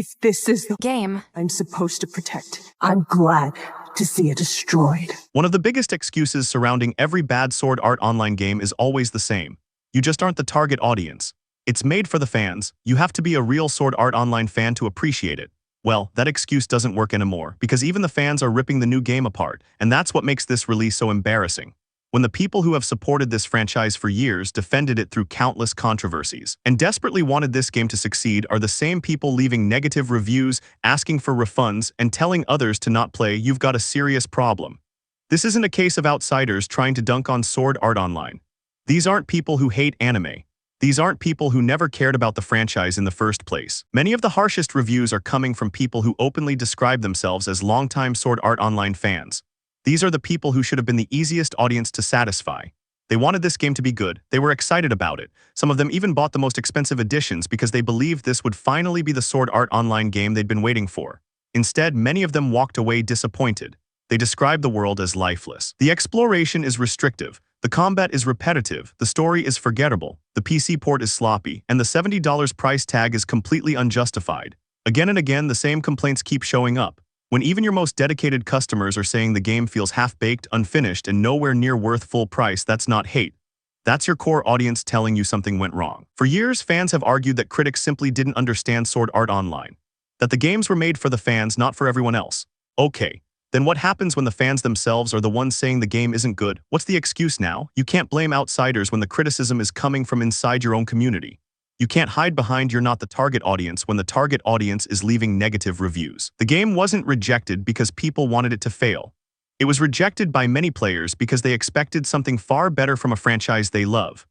If this is the game I'm supposed to protect, I'm glad to see it destroyed. One of the biggest excuses surrounding every bad Sword Art Online game is always the same. You just aren't the target audience. It's made for the fans. You have to be a real Sword Art Online fan to appreciate it. Well, that excuse doesn't work anymore, because even the fans are ripping the new game apart, and that's what makes this release so embarrassing. When the people who have supported this franchise for years defended it through countless controversies and desperately wanted this game to succeed are the same people leaving negative reviews, asking for refunds, and telling others to not play, you've got a serious problem. This isn't a case of outsiders trying to dunk on Sword Art Online. These aren't people who hate anime. These aren't people who never cared about the franchise in the first place. Many of the harshest reviews are coming from people who openly describe themselves as longtime Sword Art Online fans. These are the people who should have been the easiest audience to satisfy. They wanted this game to be good. They were excited about it. Some of them even bought the most expensive editions because they believed this would finally be the Sword Art Online game they'd been waiting for. Instead, many of them walked away disappointed. They described the world as lifeless. The exploration is restrictive. The combat is repetitive. The story is forgettable. The PC port is sloppy. And the $70 price tag is completely unjustified. Again and again, the same complaints keep showing up. When even your most dedicated customers are saying the game feels half-baked, unfinished, and nowhere near worth full price, that's not hate. That's your core audience telling you something went wrong. For years, fans have argued that critics simply didn't understand Sword Art Online. That the games were made for the fans, not for everyone else. Okay, then what happens when the fans themselves are the ones saying the game isn't good? What's the excuse now? You can't blame outsiders when the criticism is coming from inside your own community. You can't hide behind you're not the target audience when the target audience is leaving negative reviews. The game wasn't rejected because people wanted it to fail. It was rejected by many players because they expected something far better from a franchise they love.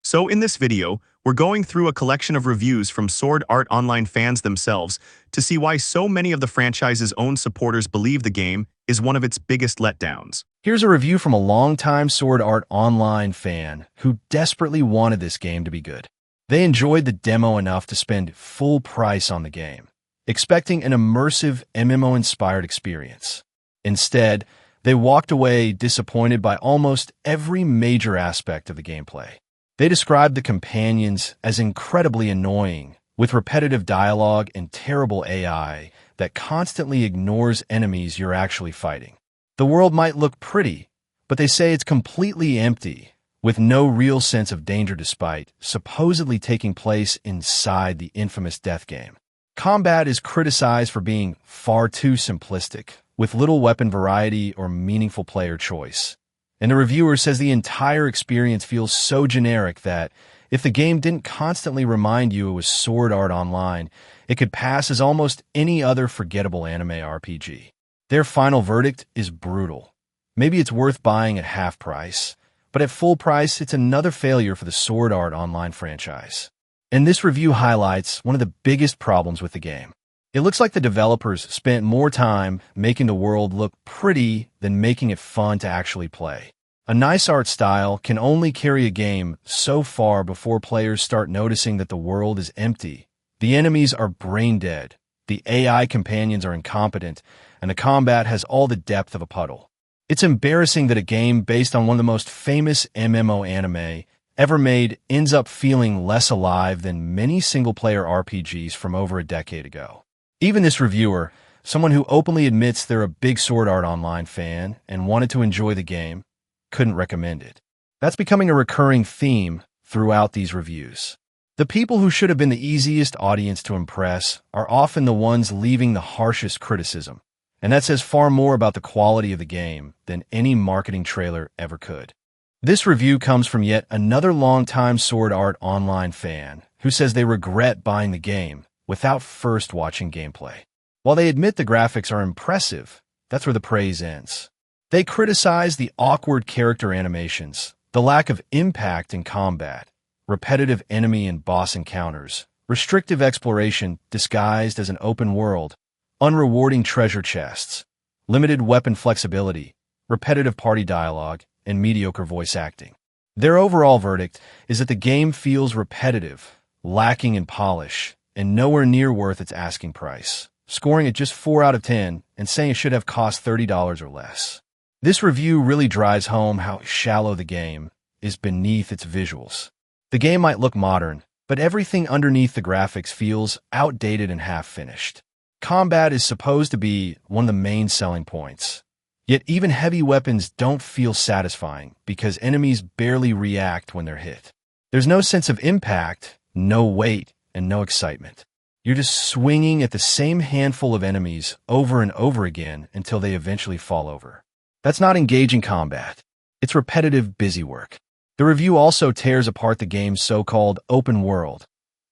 So in this video, we're going through a collection of reviews from Sword Art Online fans themselves to see why so many of the franchise's own supporters believe the game is one of its biggest letdowns. Here's a review from a longtime Sword Art Online fan who desperately wanted this game to be good. They enjoyed the demo enough to spend full price on the game, expecting an immersive MMO-inspired experience. Instead, they walked away disappointed by almost every major aspect of the gameplay. They described the companions as incredibly annoying, with repetitive dialogue and terrible AI that constantly ignores enemies you're actually fighting. The world might look pretty, but they say it's completely empty, with no real sense of danger despite supposedly taking place inside the infamous death game. Combat is criticized for being far too simplistic, with little weapon variety or meaningful player choice. And the reviewer says the entire experience feels so generic that if the game didn't constantly remind you it was Sword Art Online, it could pass as almost any other forgettable anime RPG. Their final verdict is brutal. Maybe it's worth buying at half price, but at full price, it's another failure for the Sword Art Online franchise. And this review highlights one of the biggest problems with the game. It looks like the developers spent more time making the world look pretty than making it fun to actually play. A nice art style can only carry a game so far before players start noticing that the world is empty. The enemies are brain dead, the AI companions are incompetent, and the combat has all the depth of a puddle. It's embarrassing that a game based on one of the most famous MMO anime ever made ends up feeling less alive than many single-player RPGs from over a decade ago. Even this reviewer, someone who openly admits they're a big Sword Art Online fan and wanted to enjoy the game, couldn't recommend it. That's becoming a recurring theme throughout these reviews. The people who should have been the easiest audience to impress are often the ones leaving the harshest criticism. And that says far more about the quality of the game than any marketing trailer ever could. This review comes from yet another longtime Sword Art Online fan who says they regret buying the game without first watching gameplay. While they admit the graphics are impressive, that's where the praise ends. They criticize the awkward character animations, the lack of impact in combat, repetitive enemy and boss encounters, restrictive exploration disguised as an open world, unrewarding treasure chests, limited weapon flexibility, repetitive party dialogue, and mediocre voice acting. Their overall verdict is that the game feels repetitive, lacking in polish, and nowhere near worth its asking price, scoring it just 4 out of 10 and saying it should have cost $30 or less. This review really drives home how shallow the game is beneath its visuals. The game might look modern, but everything underneath the graphics feels outdated and half-finished. Combat is supposed to be one of the main selling points. Yet even heavy weapons don't feel satisfying because enemies barely react when they're hit. There's no sense of impact, no weight, and no excitement. You're just swinging at the same handful of enemies over and over again until they eventually fall over. That's not engaging combat. It's repetitive busywork. The review also tears apart the game's so-called open world,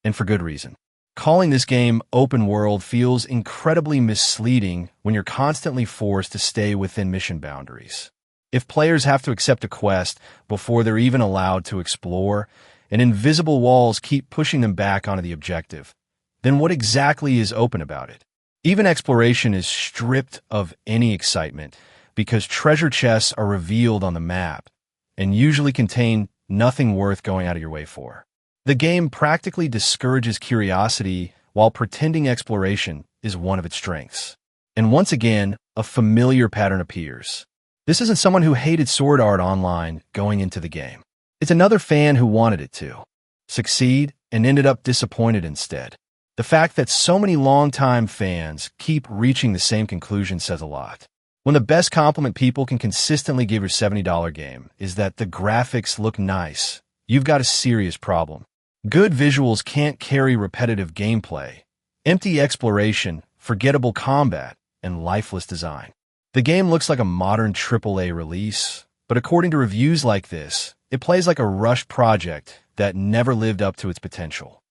and for good reason. Calling this game open world feels incredibly misleading when you're constantly forced to stay within mission boundaries. If players have to accept a quest before they're even allowed to explore, and invisible walls keep pushing them back onto the objective, then what exactly is open about it? Even exploration is stripped of any excitement because treasure chests are revealed on the map and usually contain nothing worth going out of your way for. The game practically discourages curiosity while pretending exploration is one of its strengths. And once again, a familiar pattern appears. This isn't someone who hated Sword Art Online going into the game. It's another fan who wanted it to succeed and ended up disappointed instead. The fact that so many longtime fans keep reaching the same conclusion says a lot. When the best compliment people can consistently give your $70 game is that the graphics look nice, you've got a serious problem. Good visuals can't carry repetitive gameplay, empty exploration, forgettable combat, and lifeless design. The game looks like a modern AAA release, but according to reviews like this, it plays like a rushed project that never lived up to its potential.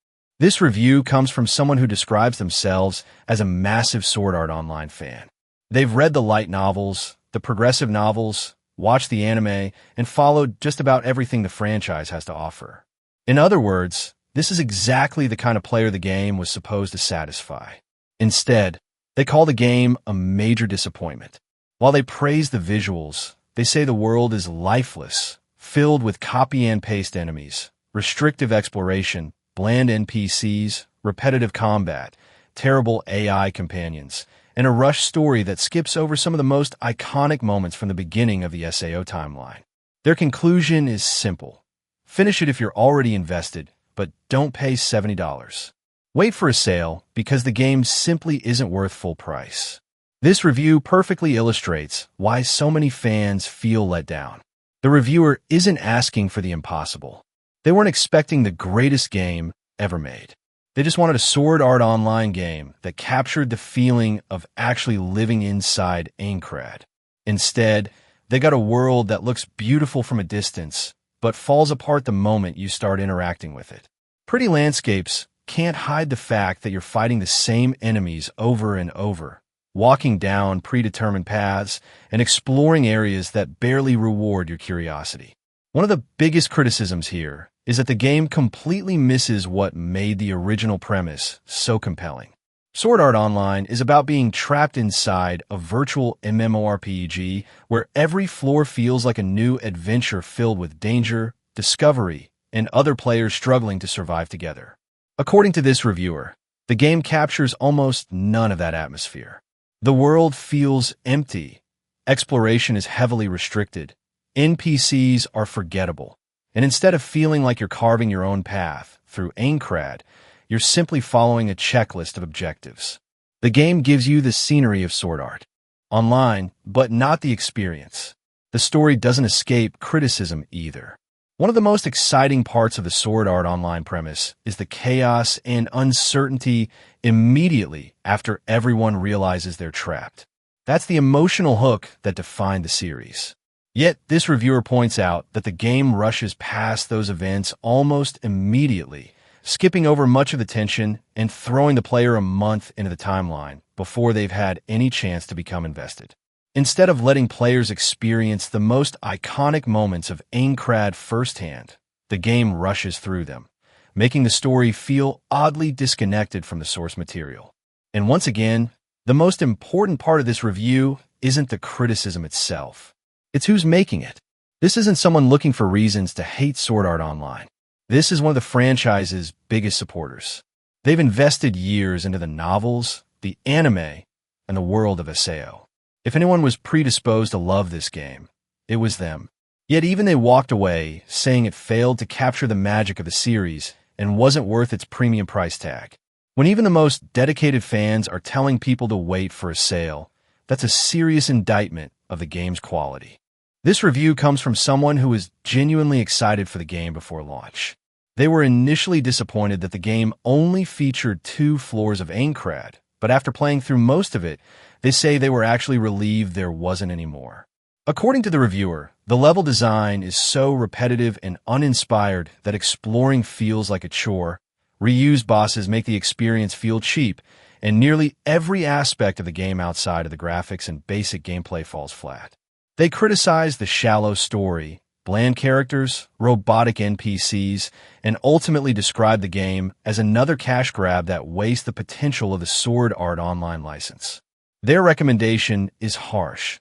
This review comes from someone who describes themselves as a massive Sword Art Online fan. They've read the light novels, the progressive novels, watched the anime, and followed just about everything the franchise has to offer. In other words, this is exactly the kind of player the game was supposed to satisfy. Instead, they call the game a major disappointment. While they praise the visuals, they say the world is lifeless, filled with copy-and-paste enemies, restrictive exploration, bland NPCs, repetitive combat, terrible AI companions, and a rushed story that skips over some of the most iconic moments from the beginning of the SAO timeline. Their conclusion is simple. Finish it if you're already invested, but don't pay $70. Wait for a sale because the game simply isn't worth full price. This review perfectly illustrates why so many fans feel let down. The reviewer isn't asking for the impossible. They weren't expecting the greatest game ever made. They just wanted a Sword Art Online game that captured the feeling of actually living inside Aincrad. Instead, they got a world that looks beautiful from a distance, but falls apart the moment you start interacting with it. Pretty landscapes can't hide the fact that you're fighting the same enemies over and over, walking down predetermined paths and exploring areas that barely reward your curiosity. One of the biggest criticisms here is that the game completely misses what made the original premise so compelling. Sword Art Online is about being trapped inside a virtual MMORPG where every floor feels like a new adventure filled with danger, discovery, and other players struggling to survive together. According to this reviewer, the game captures almost none of that atmosphere. The world feels empty, exploration is heavily restricted, NPCs are forgettable, and instead of feeling like you're carving your own path through Aincrad, you're simply following a checklist of objectives. The game gives you the scenery of Sword Art Online, but not the experience. The story doesn't escape criticism either. One of the most exciting parts of the Sword Art Online premise is the chaos and uncertainty immediately after everyone realizes they're trapped. That's the emotional hook that defined the series. Yet, this reviewer points out that the game rushes past those events almost immediately, skipping over much of the tension and throwing the player a month into the timeline before they've had any chance to become invested. Instead of letting players experience the most iconic moments of Aincrad firsthand, the game rushes through them, making the story feel oddly disconnected from the source material. And once again, the most important part of this review isn't the criticism itself. It's who's making it. This isn't someone looking for reasons to hate Sword Art Online. This is one of the franchise's biggest supporters. They've invested years into the novels, the anime, and the world of SAO. If anyone was predisposed to love this game, it was them. Yet even they walked away, saying it failed to capture the magic of the series and wasn't worth its premium price tag. When even the most dedicated fans are telling people to wait for a sale, that's a serious indictment of the game's quality. This review comes from someone who was genuinely excited for the game before launch. They were initially disappointed that the game only featured 2 floors of Aincrad, but after playing through most of it, they say they were actually relieved there wasn't any more. According to the reviewer, the level design is so repetitive and uninspired that exploring feels like a chore, reused bosses make the experience feel cheap, and nearly every aspect of the game outside of the graphics and basic gameplay falls flat. They criticize the shallow story, bland characters, robotic NPCs, and ultimately describe the game as another cash grab that wastes the potential of the Sword Art Online license. Their recommendation is harsh.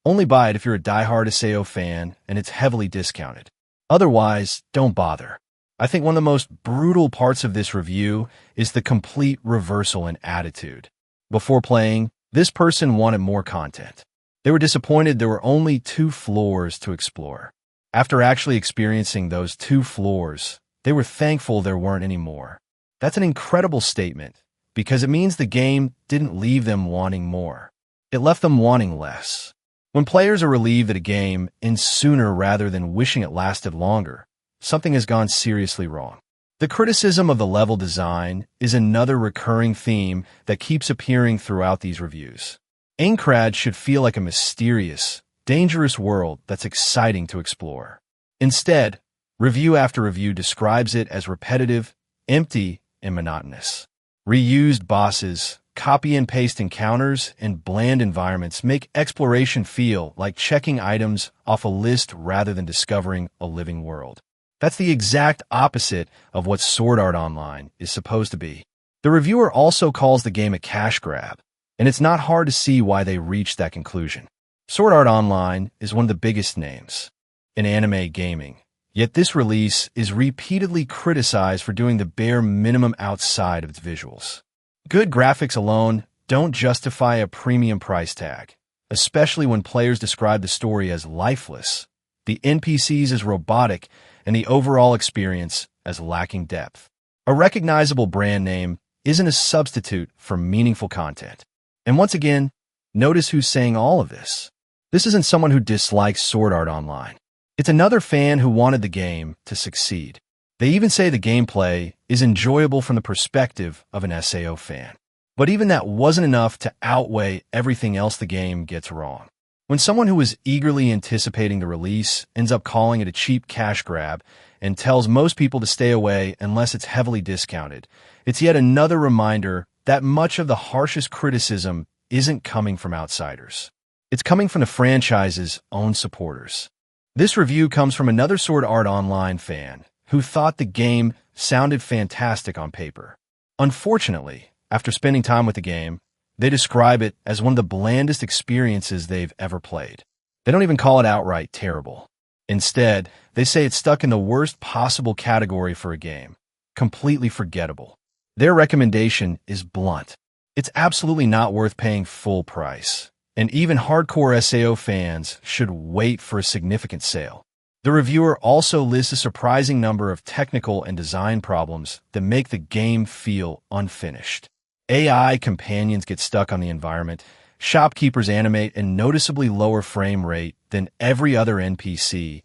Only buy it if you're a diehard SAO fan and it's heavily discounted. Otherwise, don't bother. I think one of the most brutal parts of this review is the complete reversal in attitude. Before playing, this person wanted more content. They were disappointed there were only 2 floors to explore. After actually experiencing those 2 floors, they were thankful there weren't any more. That's an incredible statement, because it means the game didn't leave them wanting more. It left them wanting less. When players are relieved that a game ends sooner rather than wishing it lasted longer, something has gone seriously wrong. The criticism of the level design is another recurring theme that keeps appearing throughout these reviews. Aincrad should feel like a mysterious, dangerous world that's exciting to explore. Instead, review after review describes it as repetitive, empty, and monotonous. Reused bosses, copy and paste encounters, and bland environments make exploration feel like checking items off a list rather than discovering a living world. That's the exact opposite of what Sword Art Online is supposed to be. The reviewer also calls the game a cash grab, and it's not hard to see why they reached that conclusion. Sword Art Online is one of the biggest names in anime gaming, yet this release is repeatedly criticized for doing the bare minimum outside of its visuals. Good graphics alone don't justify a premium price tag, especially when players describe the story as lifeless, the NPCs as robotic, and the overall experience as lacking depth. A recognizable brand name isn't a substitute for meaningful content. And once again, notice who's saying all of this. This isn't someone who dislikes Sword Art Online. It's another fan who wanted the game to succeed. They even say the gameplay is enjoyable from the perspective of an SAO fan. But even that wasn't enough to outweigh everything else the game gets wrong. When someone who was eagerly anticipating the release ends up calling it a cheap cash grab and tells most people to stay away unless it's heavily discounted, it's yet another reminder that much of the harshest criticism isn't coming from outsiders. It's coming from the franchise's own supporters. This review comes from another Sword Art Online fan who thought the game sounded fantastic on paper. Unfortunately, after spending time with the game, they describe it as one of the blandest experiences they've ever played. They don't even call it outright terrible. Instead, they say it's stuck in the worst possible category for a game, completely forgettable. Their recommendation is blunt. It's absolutely not worth paying full price, and even hardcore SAO fans should wait for a significant sale. The reviewer also lists a surprising number of technical and design problems that make the game feel unfinished. AI companions get stuck on the environment, shopkeepers animate a noticeably lower frame rate than every other NPC,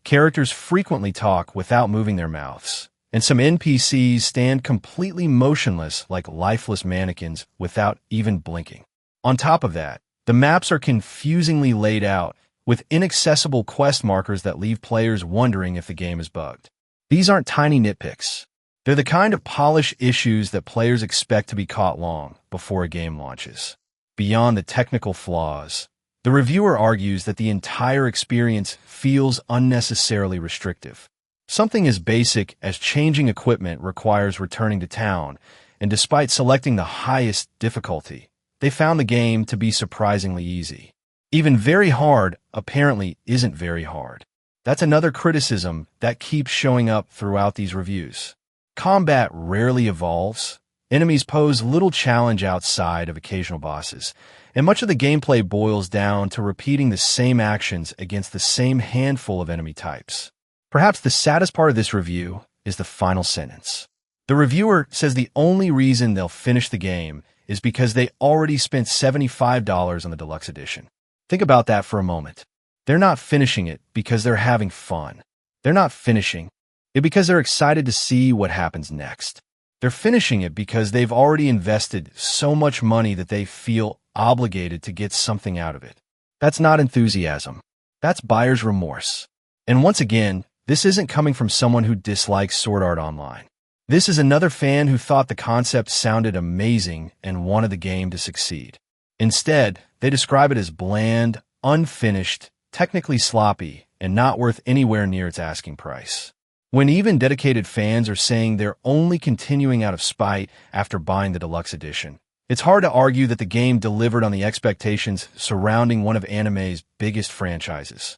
characters frequently talk without moving their mouths, and some NPCs stand completely motionless like lifeless mannequins without even blinking. On top of that, the maps are confusingly laid out with inaccessible quest markers that leave players wondering if the game is bugged. These aren't tiny nitpicks. They're the kind of polish issues that players expect to be caught long before a game launches. Beyond the technical flaws, the reviewer argues that the entire experience feels unnecessarily restrictive. Something as basic as changing equipment requires returning to town, and despite selecting the highest difficulty, they found the game to be surprisingly easy. Even very hard apparently isn't very hard. That's another criticism that keeps showing up throughout these reviews. Combat rarely evolves. Enemies pose little challenge outside of occasional bosses, and much of the gameplay boils down to repeating the same actions against the same handful of enemy types. Perhaps the saddest part of this review is the final sentence. The reviewer says the only reason they'll finish the game is because they already spent $75 on the deluxe edition. Think about that for a moment. They're not finishing it because they're having fun. They're not finishing it because they're excited to see what happens next. They're finishing it because they've already invested so much money that they feel obligated to get something out of it. That's not enthusiasm. That's buyer's remorse. And once again, this isn't coming from someone who dislikes Sword Art Online. This is another fan who thought the concept sounded amazing and wanted the game to succeed. Instead, they describe it as bland, unfinished, technically sloppy, and not worth anywhere near its asking price. When even dedicated fans are saying they're only continuing out of spite after buying the deluxe edition, it's hard to argue that the game delivered on the expectations surrounding one of anime's biggest franchises.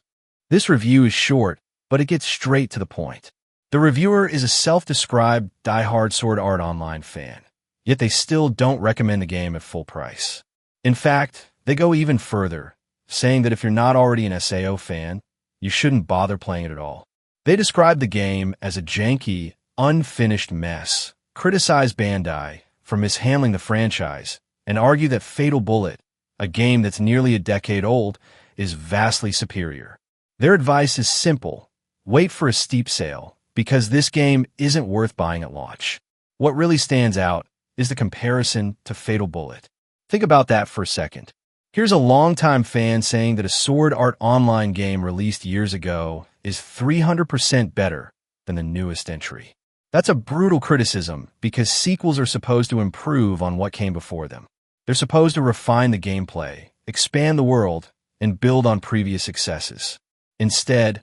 This review is short, but it gets straight to the point. The reviewer is a self-described die-hard Sword Art Online fan, yet they still don't recommend the game at full price. In fact, they go even further, saying that if you're not already an SAO fan, you shouldn't bother playing it at all. They describe the game as a janky, unfinished mess, criticize Bandai for mishandling the franchise, and argue that Fatal Bullet, a game that's nearly a decade old, is vastly superior. Their advice is simple: wait for a steep sale, because this game isn't worth buying at launch. What really stands out is the comparison to Fatal Bullet. Think about that for a second. Here's a longtime fan saying that a Sword Art Online game released years ago is 300% better than the newest entry. That's a brutal criticism because sequels are supposed to improve on what came before them. They're supposed to refine the gameplay, expand the world, and build on previous successes. Instead,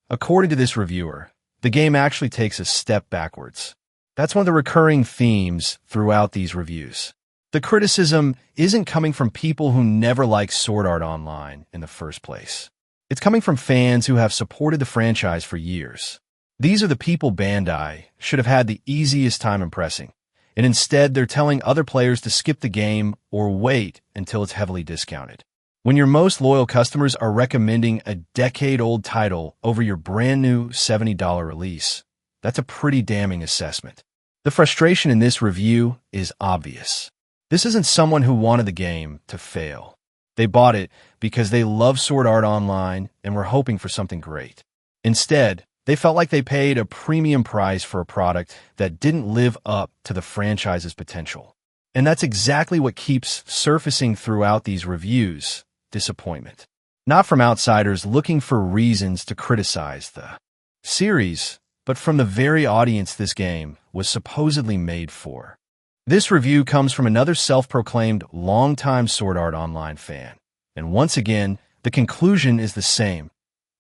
according to this reviewer, the game actually takes a step backwards. That's one of the recurring themes throughout these reviews. The criticism isn't coming from people who never liked Sword Art Online in the first place. It's coming from fans who have supported the franchise for years. These are the people Bandai should have had the easiest time impressing, and instead they're telling other players to skip the game or wait until it's heavily discounted. When your most loyal customers are recommending a decade-old title over your brand new $70 release, that's a pretty damning assessment. The frustration in this review is obvious. This isn't someone who wanted the game to fail. They bought it because they love Sword Art Online and were hoping for something great. Instead, they felt like they paid a premium price for a product that didn't live up to the franchise's potential. And that's exactly what keeps surfacing throughout these reviews: disappointment. Not from outsiders looking for reasons to criticize the series, but from the very audience this game was supposedly made for. This review comes from another self-proclaimed longtime Sword Art Online fan. And once again, the conclusion is the same: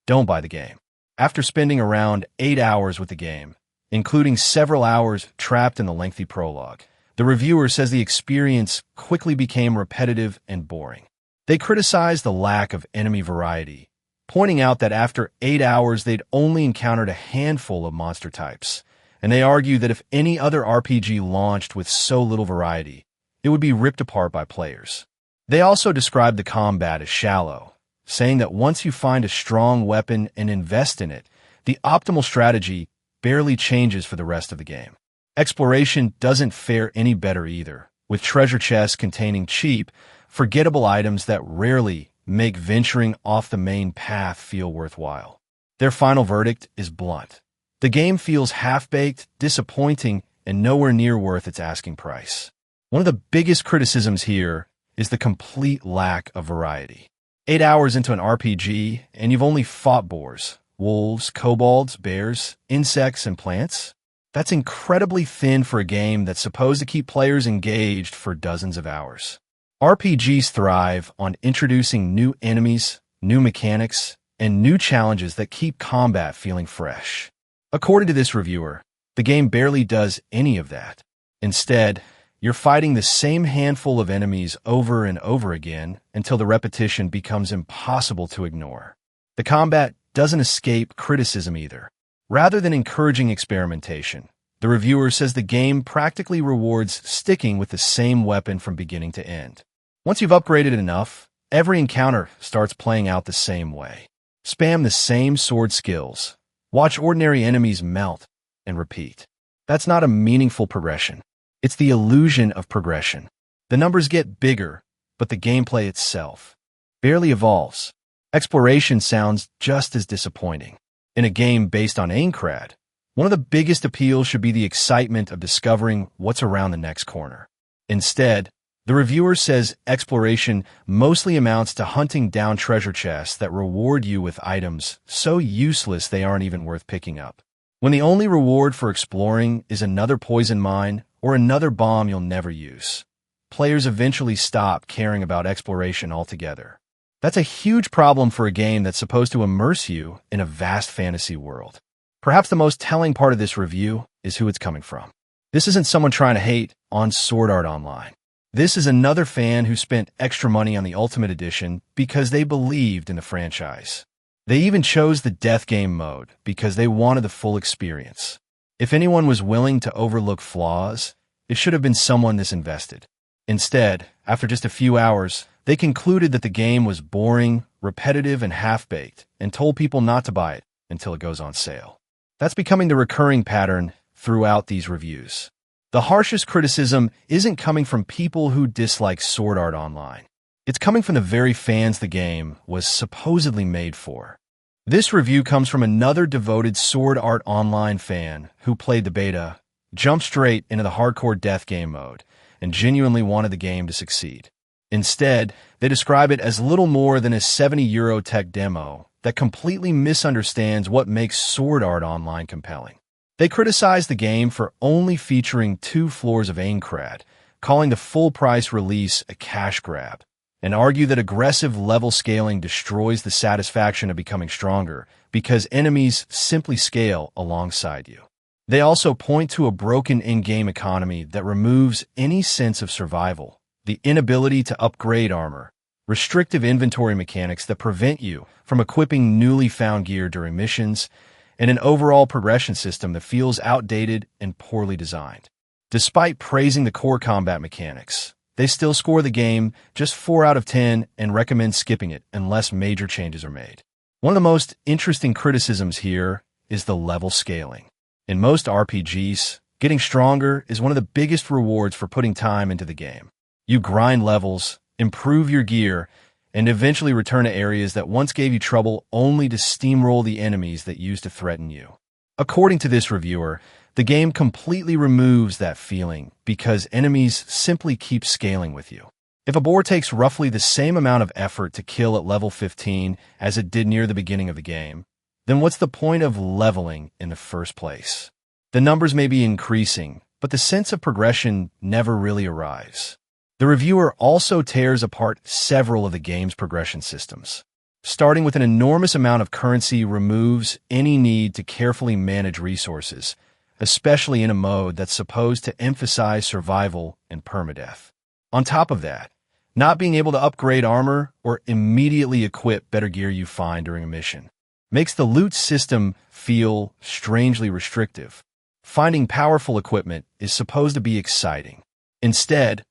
don't buy the game. After spending around 8 hours with the game, including several hours trapped in the lengthy prologue, the reviewer says the experience quickly became repetitive and boring. They criticize the lack of enemy variety, pointing out that after 8 hours they'd only encountered a handful of monster types, and they argue that if any other RPG launched with so little variety, it would be ripped apart by players. They also describe the combat as shallow, saying that once you find a strong weapon and invest in it, the optimal strategy barely changes for the rest of the game. Exploration doesn't fare any better either, with treasure chests containing cheap, forgettable items that rarely make venturing off the main path feel worthwhile. Their final verdict is blunt: the game feels half-baked, disappointing, and nowhere near worth its asking price. One of the biggest criticisms here is the complete lack of variety. 8 hours into an RPG, and you've only fought boars, wolves, kobolds, bears, insects, and plants? That's incredibly thin for a game that's supposed to keep players engaged for dozens of hours. RPGs thrive on introducing new enemies, new mechanics, and new challenges that keep combat feeling fresh. According to this reviewer, the game barely does any of that. Instead, you're fighting the same handful of enemies over and over again until the repetition becomes impossible to ignore. The combat doesn't escape criticism either. Rather than encouraging experimentation, the reviewer says the game practically rewards sticking with the same weapon from beginning to end. Once you've upgraded enough, every encounter starts playing out the same way. Spam the same sword skills, watch ordinary enemies melt, and repeat. That's not a meaningful progression. It's the illusion of progression. The numbers get bigger, but the gameplay itself barely evolves. Exploration sounds just as disappointing. In a game based on Aincrad, one of the biggest appeals should be the excitement of discovering what's around the next corner. Instead, the reviewer says exploration mostly amounts to hunting down treasure chests that reward you with items so useless they aren't even worth picking up. When the only reward for exploring is another poison mine or another bomb you'll never use, players eventually stop caring about exploration altogether. That's a huge problem for a game that's supposed to immerse you in a vast fantasy world. Perhaps the most telling part of this review is who it's coming from. This isn't someone trying to hate on Sword Art Online. This is another fan who spent extra money on the Ultimate Edition because they believed in the franchise. They even chose the Death Game mode because they wanted the full experience. If anyone was willing to overlook flaws, it should have been someone this invested. Instead, after just a few hours, they concluded that the game was boring, repetitive, and half-baked, and told people not to buy it until it goes on sale. That's becoming the recurring pattern throughout these reviews. The harshest criticism isn't coming from people who dislike Sword Art Online. It's coming from the very fans the game was supposedly made for. This review comes from another devoted Sword Art Online fan who played the beta, jumped straight into the hardcore Death Game mode, and genuinely wanted the game to succeed. Instead, they describe it as little more than a €70 tech demo that completely misunderstands what makes Sword Art Online compelling. They criticize the game for only featuring 2 floors of Aincrad, calling the full-price release a cash grab, and argue that aggressive level scaling destroys the satisfaction of becoming stronger because enemies simply scale alongside you. They also point to a broken in-game economy that removes any sense of survival, the inability to upgrade armor, restrictive inventory mechanics that prevent you from equipping newly found gear during missions, and an overall progression system that feels outdated and poorly designed. Despite praising the core combat mechanics, they still score the game just 4 out of 10 and recommend skipping it unless major changes are made. One of the most interesting criticisms here is the level scaling. In most RPGs, getting stronger is one of the biggest rewards for putting time into the game. You grind levels, improve your gear, and eventually return to areas that once gave you trouble only to steamroll the enemies that used to threaten you. According to this reviewer, the game completely removes that feeling because enemies simply keep scaling with you. If a boar takes roughly the same amount of effort to kill at level 15 as it did near the beginning of the game, then what's the point of leveling in the first place? The numbers may be increasing, but the sense of progression never really arrives. The reviewer also tears apart several of the game's progression systems. Starting with an enormous amount of currency removes any need to carefully manage resources, especially in a mode that's supposed to emphasize survival and permadeath. On top of that, not being able to upgrade armor or immediately equip better gear you find during a mission makes the loot system feel strangely restrictive. Finding powerful equipment is supposed to be exciting. Instead,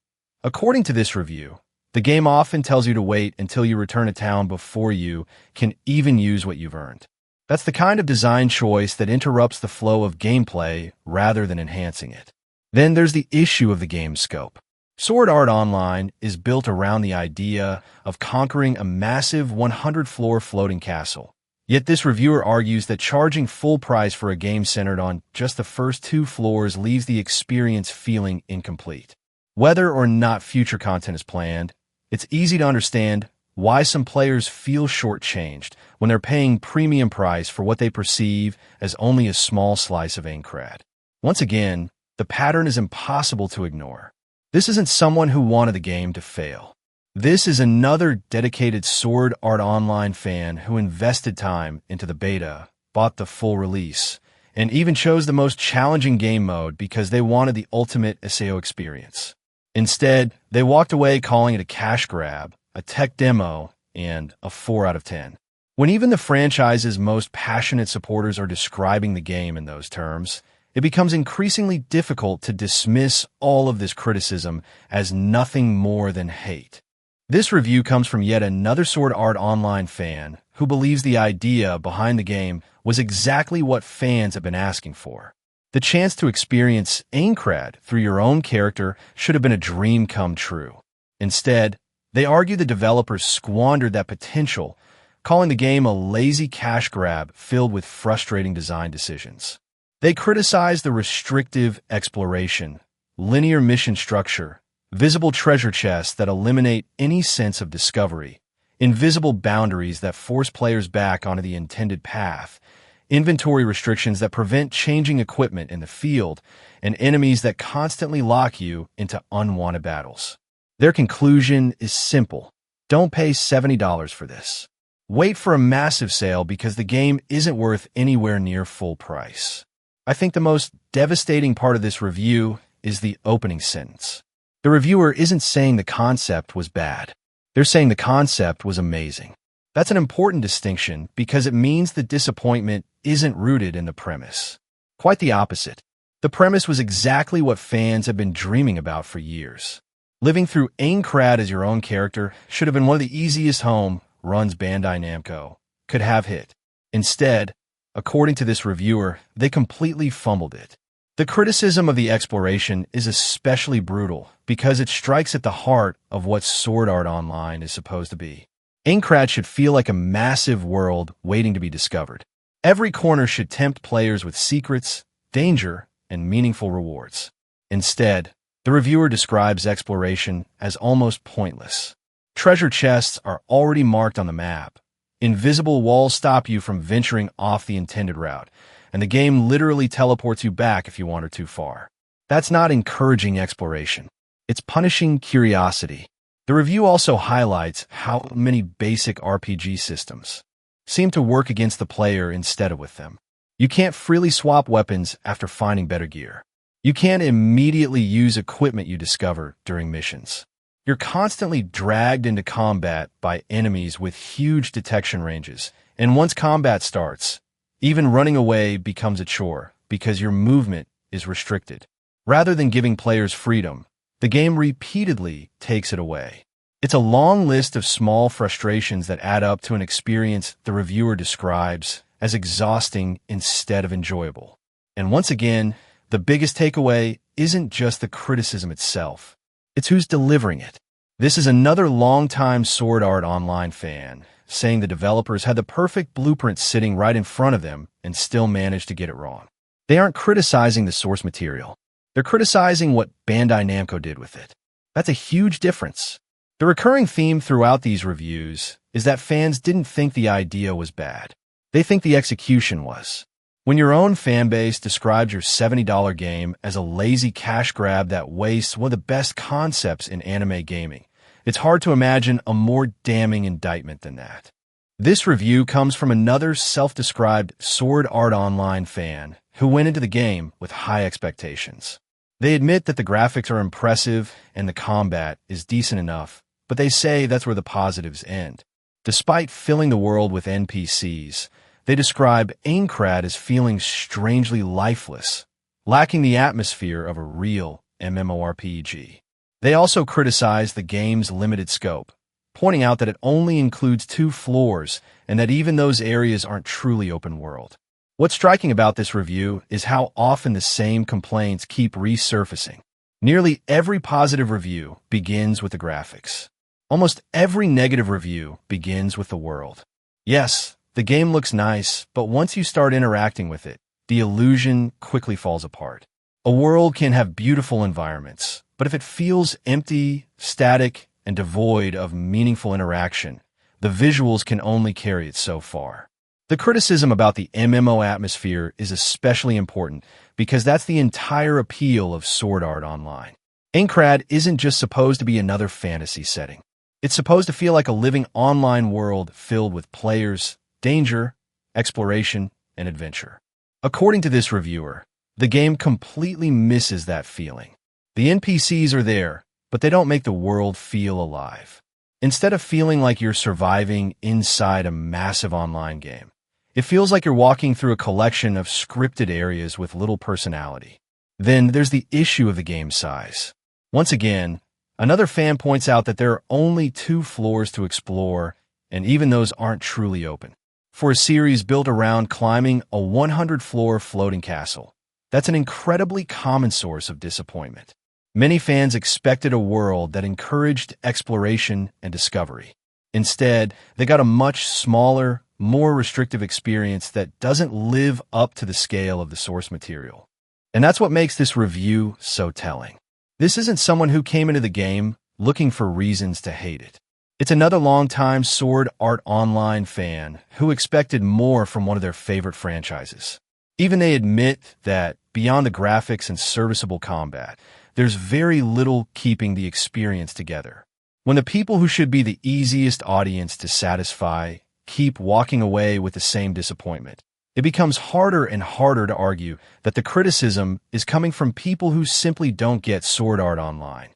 according to this review, the game often tells you to wait until you return to town before you can even use what you've earned. That's the kind of design choice that interrupts the flow of gameplay rather than enhancing it. Then there's the issue of the game's scope. Sword Art Online is built around the idea of conquering a massive 100-floor floating castle. Yet this reviewer argues that charging full price for a game centered on just the first 2 floors leaves the experience feeling incomplete. Whether or not future content is planned, it's easy to understand why some players feel shortchanged when they're paying premium price for what they perceive as only a small slice of Aincrad. Once again, the pattern is impossible to ignore. This isn't someone who wanted the game to fail. This is another dedicated Sword Art Online fan who invested time into the beta, bought the full release, and even chose the most challenging game mode because they wanted the ultimate SAO experience. Instead, they walked away calling it a cash grab, a tech demo, and a 4 out of 10. When even the franchise's most passionate supporters are describing the game in those terms, it becomes increasingly difficult to dismiss all of this criticism as nothing more than hate. This review comes from yet another Sword Art Online fan who believes the idea behind the game was exactly what fans have been asking for. The chance to experience Aincrad through your own character should have been a dream come true. Instead, they argue the developers squandered that potential, calling the game a lazy cash grab filled with frustrating design decisions. They criticize the restrictive exploration, linear mission structure, visible treasure chests that eliminate any sense of discovery, invisible boundaries that force players back onto the intended path, inventory restrictions that prevent changing equipment in the field, and enemies that constantly lock you into unwanted battles. Their conclusion is simple. Don't pay $70 for this. Wait for a massive sale because the game isn't worth anywhere near full price. I think the most devastating part of this review is the opening sentence. The reviewer isn't saying the concept was bad. They're saying the concept was amazing. That's an important distinction because it means the disappointment isn't rooted in the premise. Quite the opposite. The premise was exactly what fans have been dreaming about for years. Living through Aincrad as your own character should have been one of the easiest home runs Bandai Namco could have hit. Instead, according to this reviewer, they completely fumbled it. The criticism of the exploration is especially brutal because it strikes at the heart of what Sword Art Online is supposed to be. Aincrad should feel like a massive world waiting to be discovered. Every corner should tempt players with secrets, danger, and meaningful rewards. Instead, the reviewer describes exploration as almost pointless. Treasure chests are already marked on the map. Invisible walls stop you from venturing off the intended route, and the game literally teleports you back if you wander too far. That's not encouraging exploration. It's punishing curiosity. The review also highlights how many basic RPG systems seem to work against the player instead of with them. You can't freely swap weapons after finding better gear. You can't immediately use equipment you discover during missions. You're constantly dragged into combat by enemies with huge detection ranges, and once combat starts, even running away becomes a chore because your movement is restricted. Rather than giving players freedom, the game repeatedly takes it away. It's a long list of small frustrations that add up to an experience the reviewer describes as exhausting instead of enjoyable. And once again, the biggest takeaway isn't just the criticism itself. It's who's delivering it. This is another longtime Sword Art Online fan saying the developers had the perfect blueprint sitting right in front of them and still managed to get it wrong. They aren't criticizing the source material. They're criticizing what Bandai Namco did with it. That's a huge difference. The recurring theme throughout these reviews is that fans didn't think the idea was bad. They think the execution was. When your own fanbase describes your $70 game as a lazy cash grab that wastes one of the best concepts in anime gaming, it's hard to imagine a more damning indictment than that. This review comes from another self-described Sword Art Online fan who went into the game with high expectations. They admit that the graphics are impressive and the combat is decent enough, but they say that's where the positives end. Despite filling the world with NPCs, they describe Aincrad as feeling strangely lifeless, lacking the atmosphere of a real MMORPG. They also criticize the game's limited scope, pointing out that it only includes 2 floors and that even those areas aren't truly open world. What's striking about this review is how often the same complaints keep resurfacing. Nearly every positive review begins with the graphics. Almost every negative review begins with the world. Yes, the game looks nice, but once you start interacting with it, the illusion quickly falls apart. A world can have beautiful environments, but if it feels empty, static, and devoid of meaningful interaction, the visuals can only carry it so far. The criticism about the MMO atmosphere is especially important because that's the entire appeal of Sword Art Online. Aincrad isn't just supposed to be another fantasy setting. It's supposed to feel like a living online world filled with players, danger, exploration, and adventure. According to this reviewer, the game completely misses that feeling. The NPCs are there, but they don't make the world feel alive. Instead of feeling like you're surviving inside a massive online game, it feels like you're walking through a collection of scripted areas with little personality. Then there's the issue of the game size. Once again, another fan points out that there are only 2 floors to explore, and even those aren't truly open. For a series built around climbing a 100-floor floating castle, That's an incredibly common source of disappointment. Many fans expected a world that encouraged exploration and discovery. Instead, they got a much smaller, more restrictive experience that doesn't live up to the scale of the source material. And that's what makes this review so telling. This isn't someone who came into the game looking for reasons to hate it. It's another longtime Sword Art Online fan who expected more from one of their favorite franchises. Even they admit that, beyond the graphics and serviceable combat, there's very little keeping the experience together. When the people who should be the easiest audience to satisfy keep walking away with the same disappointment, it becomes harder and harder to argue that the criticism is coming from people who simply don't get Sword Art Online.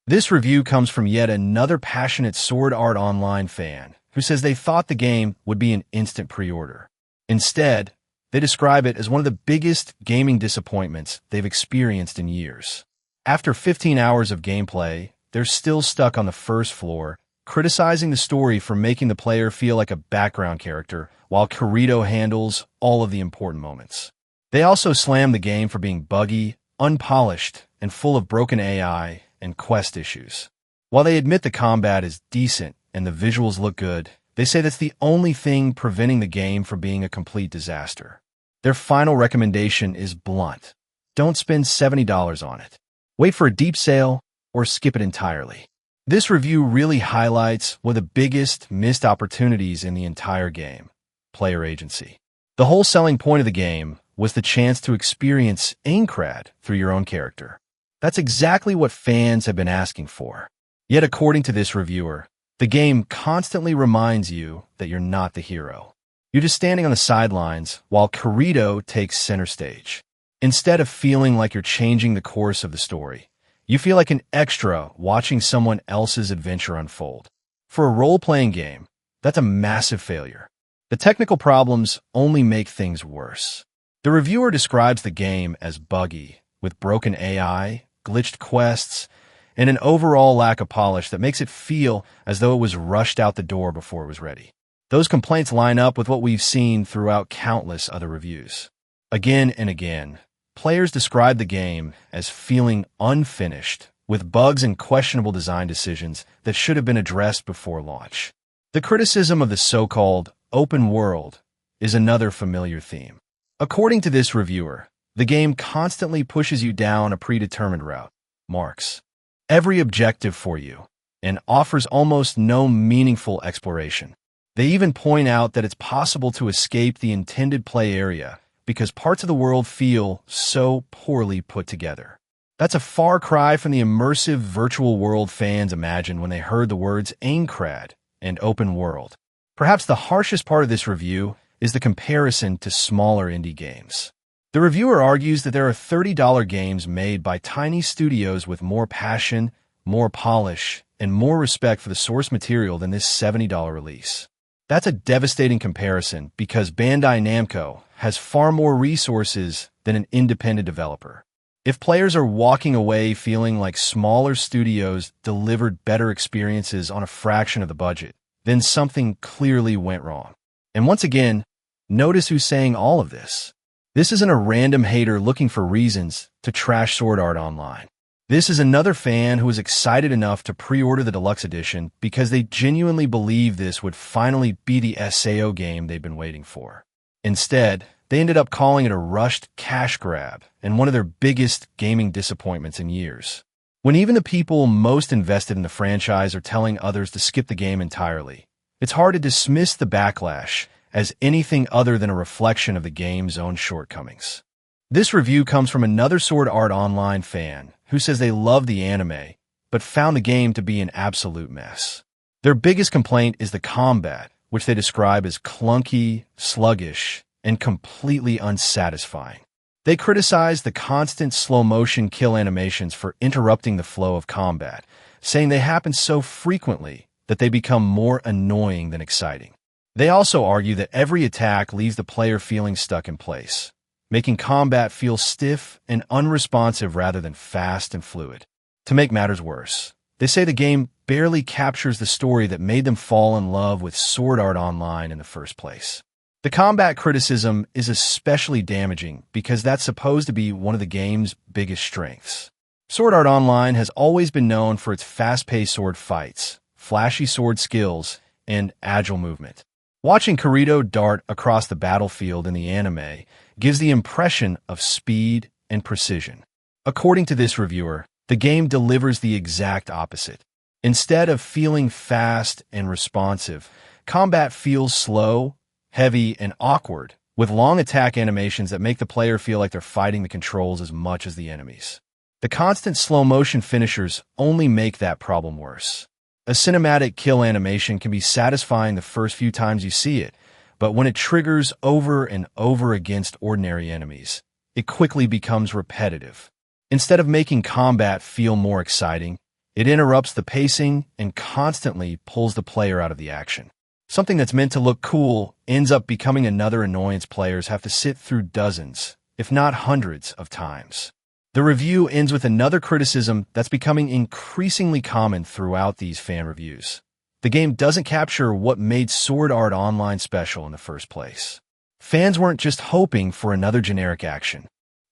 This review comes from yet another passionate Sword Art Online fan who says they thought the game would be an instant pre-order. Instead, they describe it as one of the biggest gaming disappointments they've experienced in years. After 15 hours of gameplay, they're still stuck on the first floor, criticizing the story for making the player feel like a background character, while Kirito handles all of the important moments. They also slam the game for being buggy, unpolished, and full of broken AI and quest issues. While they admit the combat is decent and the visuals look good, they say that's the only thing preventing the game from being a complete disaster. Their final recommendation is blunt. Don't spend $70 on it. Wait for a deep sale or skip it entirely. This review really highlights one of the biggest missed opportunities in the entire game: player agency. The whole selling point of the game was the chance to experience Aincrad through your own character. That's exactly what fans have been asking for. Yet according to this reviewer, the game constantly reminds you that you're not the hero. You're just standing on the sidelines while Kirito takes center stage. Instead of feeling like you're changing the course of the story, you feel like an extra watching someone else's adventure unfold. For a role-playing game, that's a massive failure. The technical problems only make things worse. The reviewer describes the game as buggy, with broken AI, glitched quests, and an overall lack of polish that makes it feel as though it was rushed out the door before it was ready. Those complaints line up with what we've seen throughout countless other reviews. Again and again, players describe the game as feeling unfinished, with bugs and questionable design decisions that should have been addressed before launch. The criticism of the so-called open world is another familiar theme. According to this reviewer, the game constantly pushes you down a predetermined route, marks every objective for you, and offers almost no meaningful exploration. They even point out that it's possible to escape the intended play area because parts of the world feel so poorly put together. That's a far cry from the immersive virtual world fans imagined when they heard the words Aincrad and open world. Perhaps the harshest part of this review is the comparison to smaller indie games. The reviewer argues that there are $30 games made by tiny studios with more passion, more polish, and more respect for the source material than this $70 release. That's a devastating comparison because Bandai Namco has far more resources than an independent developer. If players are walking away feeling like smaller studios delivered better experiences on a fraction of the budget, then something clearly went wrong. And once again, notice who's saying all of this. This isn't a random hater looking for reasons to trash Sword Art Online. This is another fan who was excited enough to pre-order the deluxe edition because they genuinely believe this would finally be the SAO game they've been waiting for. Instead, they ended up calling it a rushed cash grab and one of their biggest gaming disappointments in years. When even the people most invested in the franchise are telling others to skip the game entirely, it's hard to dismiss the backlash as anything other than a reflection of the game's own shortcomings. This review comes from another Sword Art Online fan who says they love the anime, but found the game to be an absolute mess. Their biggest complaint is the combat, which they describe as clunky, sluggish, and completely unsatisfying. They criticize the constant slow-motion kill animations for interrupting the flow of combat, saying they happen so frequently that they become more annoying than exciting. They also argue that every attack leaves the player feeling stuck in place, making combat feel stiff and unresponsive rather than fast and fluid. To make matters worse, they say the game barely captures the story that made them fall in love with Sword Art Online in the first place. The combat criticism is especially damaging because that's supposed to be one of the game's biggest strengths. Sword Art Online has always been known for its fast-paced sword fights, flashy sword skills, and agile movement. Watching Kirito dart across the battlefield in the anime gives the impression of speed and precision. According to this reviewer, the game delivers the exact opposite. Instead of feeling fast and responsive, combat feels slow, heavy, and awkward, with long attack animations that make the player feel like they're fighting the controls as much as the enemies. The constant slow-motion finishers only make that problem worse. A cinematic kill animation can be satisfying the first few times you see it, but when it triggers over and over against ordinary enemies, it quickly becomes repetitive. Instead of making combat feel more exciting, it interrupts the pacing and constantly pulls the player out of the action. Something that's meant to look cool ends up becoming another annoyance players have to sit through dozens, if not hundreds, of times. The review ends with another criticism that's becoming increasingly common throughout these fan reviews. The game doesn't capture what made Sword Art Online special in the first place. Fans weren't just hoping for another generic action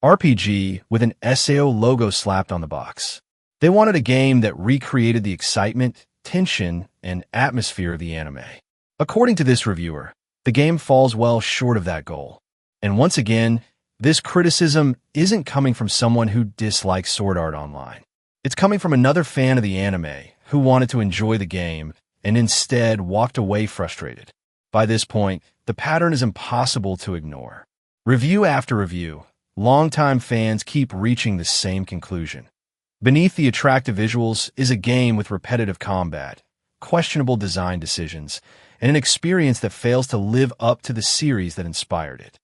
RPG with an SAO logo slapped on the box. They wanted a game that recreated the excitement, tension, and atmosphere of the anime. According to this reviewer, the game falls well short of that goal. And once again, this criticism isn't coming from someone who dislikes Sword Art Online. It's coming from another fan of the anime who wanted to enjoy the game and instead walked away frustrated. By this point, the pattern is impossible to ignore. Review after review, longtime fans keep reaching the same conclusion. Beneath the attractive visuals is a game with repetitive combat, questionable design decisions, and an experience that fails to live up to the series that inspired it.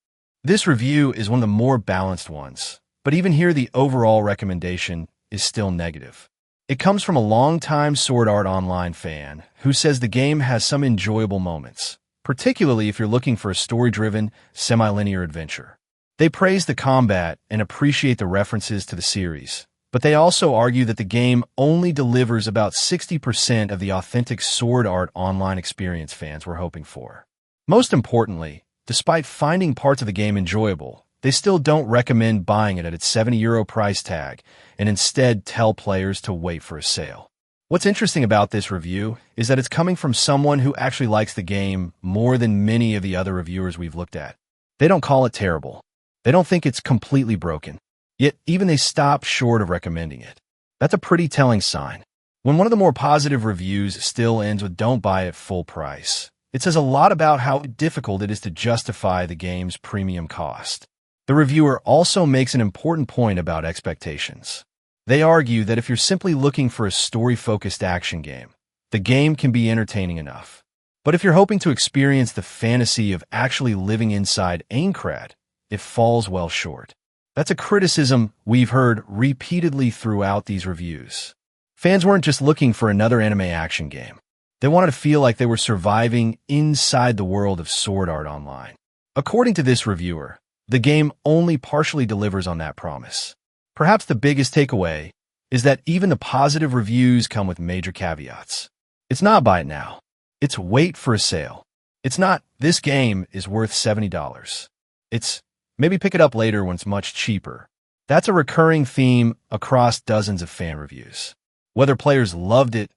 This review is one of the more balanced ones, but even here the overall recommendation is still negative. It comes from a longtime Sword Art Online fan who says the game has some enjoyable moments, particularly if you're looking for a story-driven, semi-linear adventure. They praise the combat and appreciate the references to the series, but they also argue that the game only delivers about 60% of the authentic Sword Art Online experience fans were hoping for. Most importantly, despite finding parts of the game enjoyable, they still don't recommend buying it at its €70 price tag and instead tell players to wait for a sale. What's interesting about this review is that it's coming from someone who actually likes the game more than many of the other reviewers we've looked at. They don't call it terrible. They don't think it's completely broken. Yet even they stop short of recommending it. That's a pretty telling sign. When one of the more positive reviews still ends with "don't buy it full price," it says a lot about how difficult it is to justify the game's premium cost. The reviewer also makes an important point about expectations. They argue that if you're simply looking for a story-focused action game, the game can be entertaining enough. But if you're hoping to experience the fantasy of actually living inside Aincrad, it falls well short. That's a criticism we've heard repeatedly throughout these reviews. Fans weren't just looking for another anime action game. They wanted to feel like they were surviving inside the world of Sword Art Online. According to this reviewer, the game only partially delivers on that promise. Perhaps the biggest takeaway is that even the positive reviews come with major caveats. It's not buy it now. It's wait for a sale. It's not this game is worth $70. It's maybe pick it up later when it's much cheaper. That's a recurring theme across dozens of fan reviews. Whether players loved it,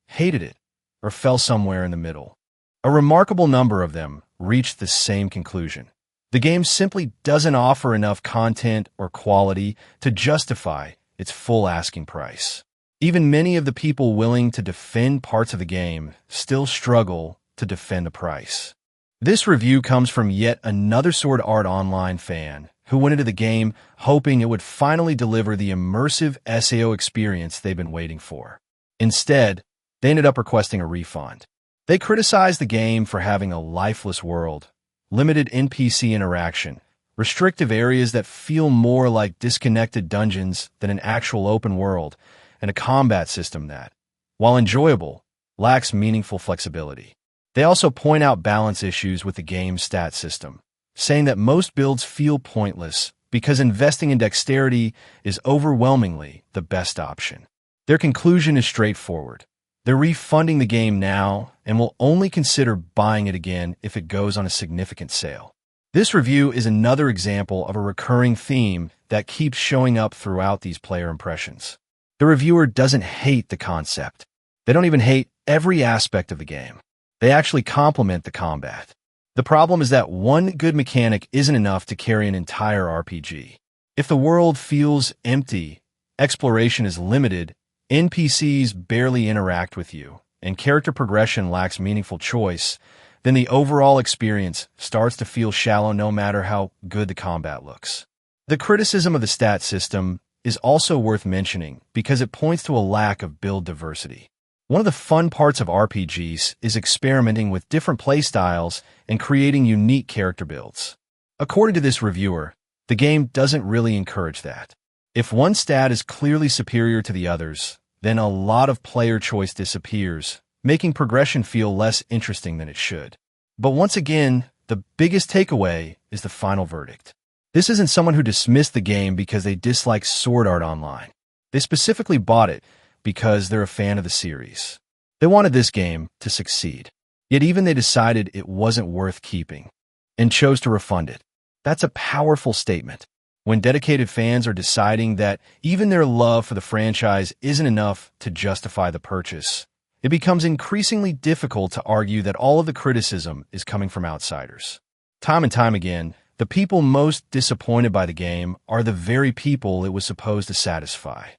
hated it, or fell somewhere in the middle, a remarkable number of them reached the same conclusion. The game simply doesn't offer enough content or quality to justify its full asking price. Even many of the people willing to defend parts of the game still struggle to defend the price. This review comes from yet another Sword Art Online fan who went into the game hoping it would finally deliver the immersive SAO experience they've been waiting for. Instead, they ended up requesting a refund. They criticized the game for having a lifeless world, limited NPC interaction, restrictive areas that feel more like disconnected dungeons than an actual open world, and a combat system that, while enjoyable, lacks meaningful flexibility. They also point out balance issues with the game's stat system, saying that most builds feel pointless because investing in dexterity is overwhelmingly the best option. Their conclusion is straightforward. They're refunding the game now and will only consider buying it again if it goes on a significant sale. This review is another example of a recurring theme that keeps showing up throughout these player impressions. The reviewer doesn't hate the concept. They don't even hate every aspect of the game. They actually compliment the combat. The problem is that one good mechanic isn't enough to carry an entire RPG. If the world feels empty, exploration is limited, NPCs barely interact with you, and character progression lacks meaningful choice, then the overall experience starts to feel shallow no matter how good the combat looks. The criticism of the stat system is also worth mentioning because it points to a lack of build diversity. One of the fun parts of RPGs is experimenting with different playstyles and creating unique character builds. According to this reviewer, the game doesn't really encourage that. If one stat is clearly superior to the others, then a lot of player choice disappears, making progression feel less interesting than it should. But once again, the biggest takeaway is the final verdict. This isn't someone who dismissed the game because they dislike Sword Art Online. They specifically bought it because they're a fan of the series. They wanted this game to succeed. Yet even they decided it wasn't worth keeping and chose to refund it. That's a powerful statement. When dedicated fans are deciding that even their love for the franchise isn't enough to justify the purchase, it becomes increasingly difficult to argue that all of the criticism is coming from outsiders. Time and time again, the people most disappointed by the game are the very people it was supposed to satisfy.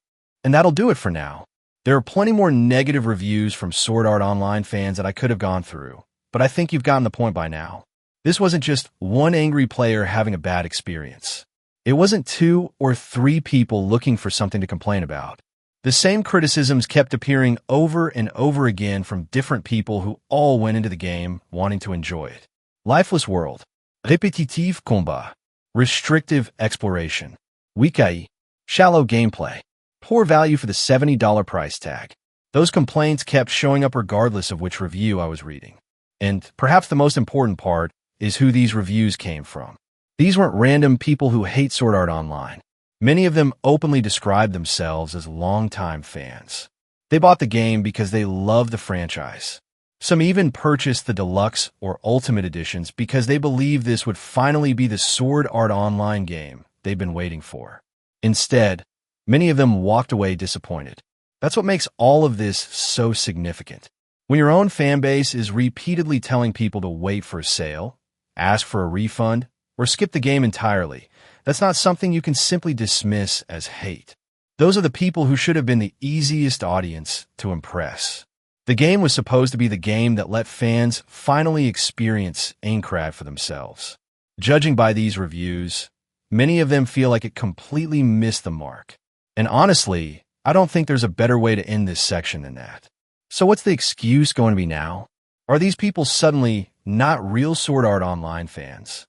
And that'll do it for now. There are plenty more negative reviews from Sword Art Online fans that I could have gone through, but I think you've gotten the point by now. This wasn't just one angry player having a bad experience. It wasn't 2 or 3 people looking for something to complain about. The same criticisms kept appearing over and over again from different people who all went into the game wanting to enjoy it. Lifeless world, répétitif combat, restrictive exploration, wikai, shallow gameplay, poor value for the $70 price tag. Those complaints kept showing up regardless of which review I was reading. And perhaps the most important part is who these reviews came from. These weren't random people who hate Sword Art Online. Many of them openly described themselves as longtime fans. They bought the game because they love the franchise. Some even purchased the deluxe or ultimate editions because they believed this would finally be the Sword Art Online game they've been waiting for. Instead, many of them walked away disappointed. That's what makes all of this so significant. When your own fan base is repeatedly telling people to wait for a sale, ask for a refund, or skip the game entirely, that's not something you can simply dismiss as hate. Those are the people who should have been the easiest audience to impress. The game was supposed to be the game that let fans finally experience Aincrad for themselves. Judging by these reviews, many of them feel like it completely missed the mark. And honestly, I don't think there's a better way to end this section than that. So what's the excuse going to be now? Are these people suddenly not real Sword Art Online fans?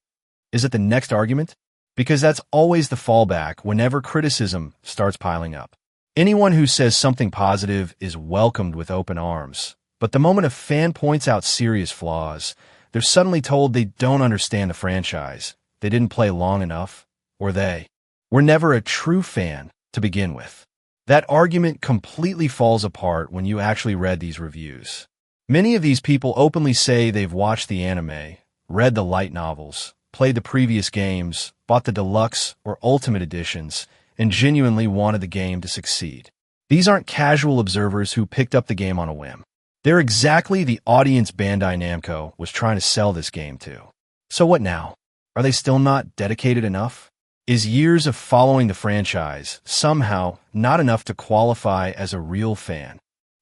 Is it the next argument? Because that's always the fallback whenever criticism starts piling up. Anyone who says something positive is welcomed with open arms, but the moment a fan points out serious flaws, they're suddenly told they don't understand the franchise, they didn't play long enough, or they were never a true fan to begin with. That argument completely falls apart when you actually read these reviews. Many of these people openly say they've watched the anime, read the light novels, played the previous games, bought the deluxe or ultimate editions, and genuinely wanted the game to succeed. These aren't casual observers who picked up the game on a whim. They're exactly the audience Bandai Namco was trying to sell this game to. So what now? Are they still not dedicated enough? Is years of following the franchise somehow not enough to qualify as a real fan?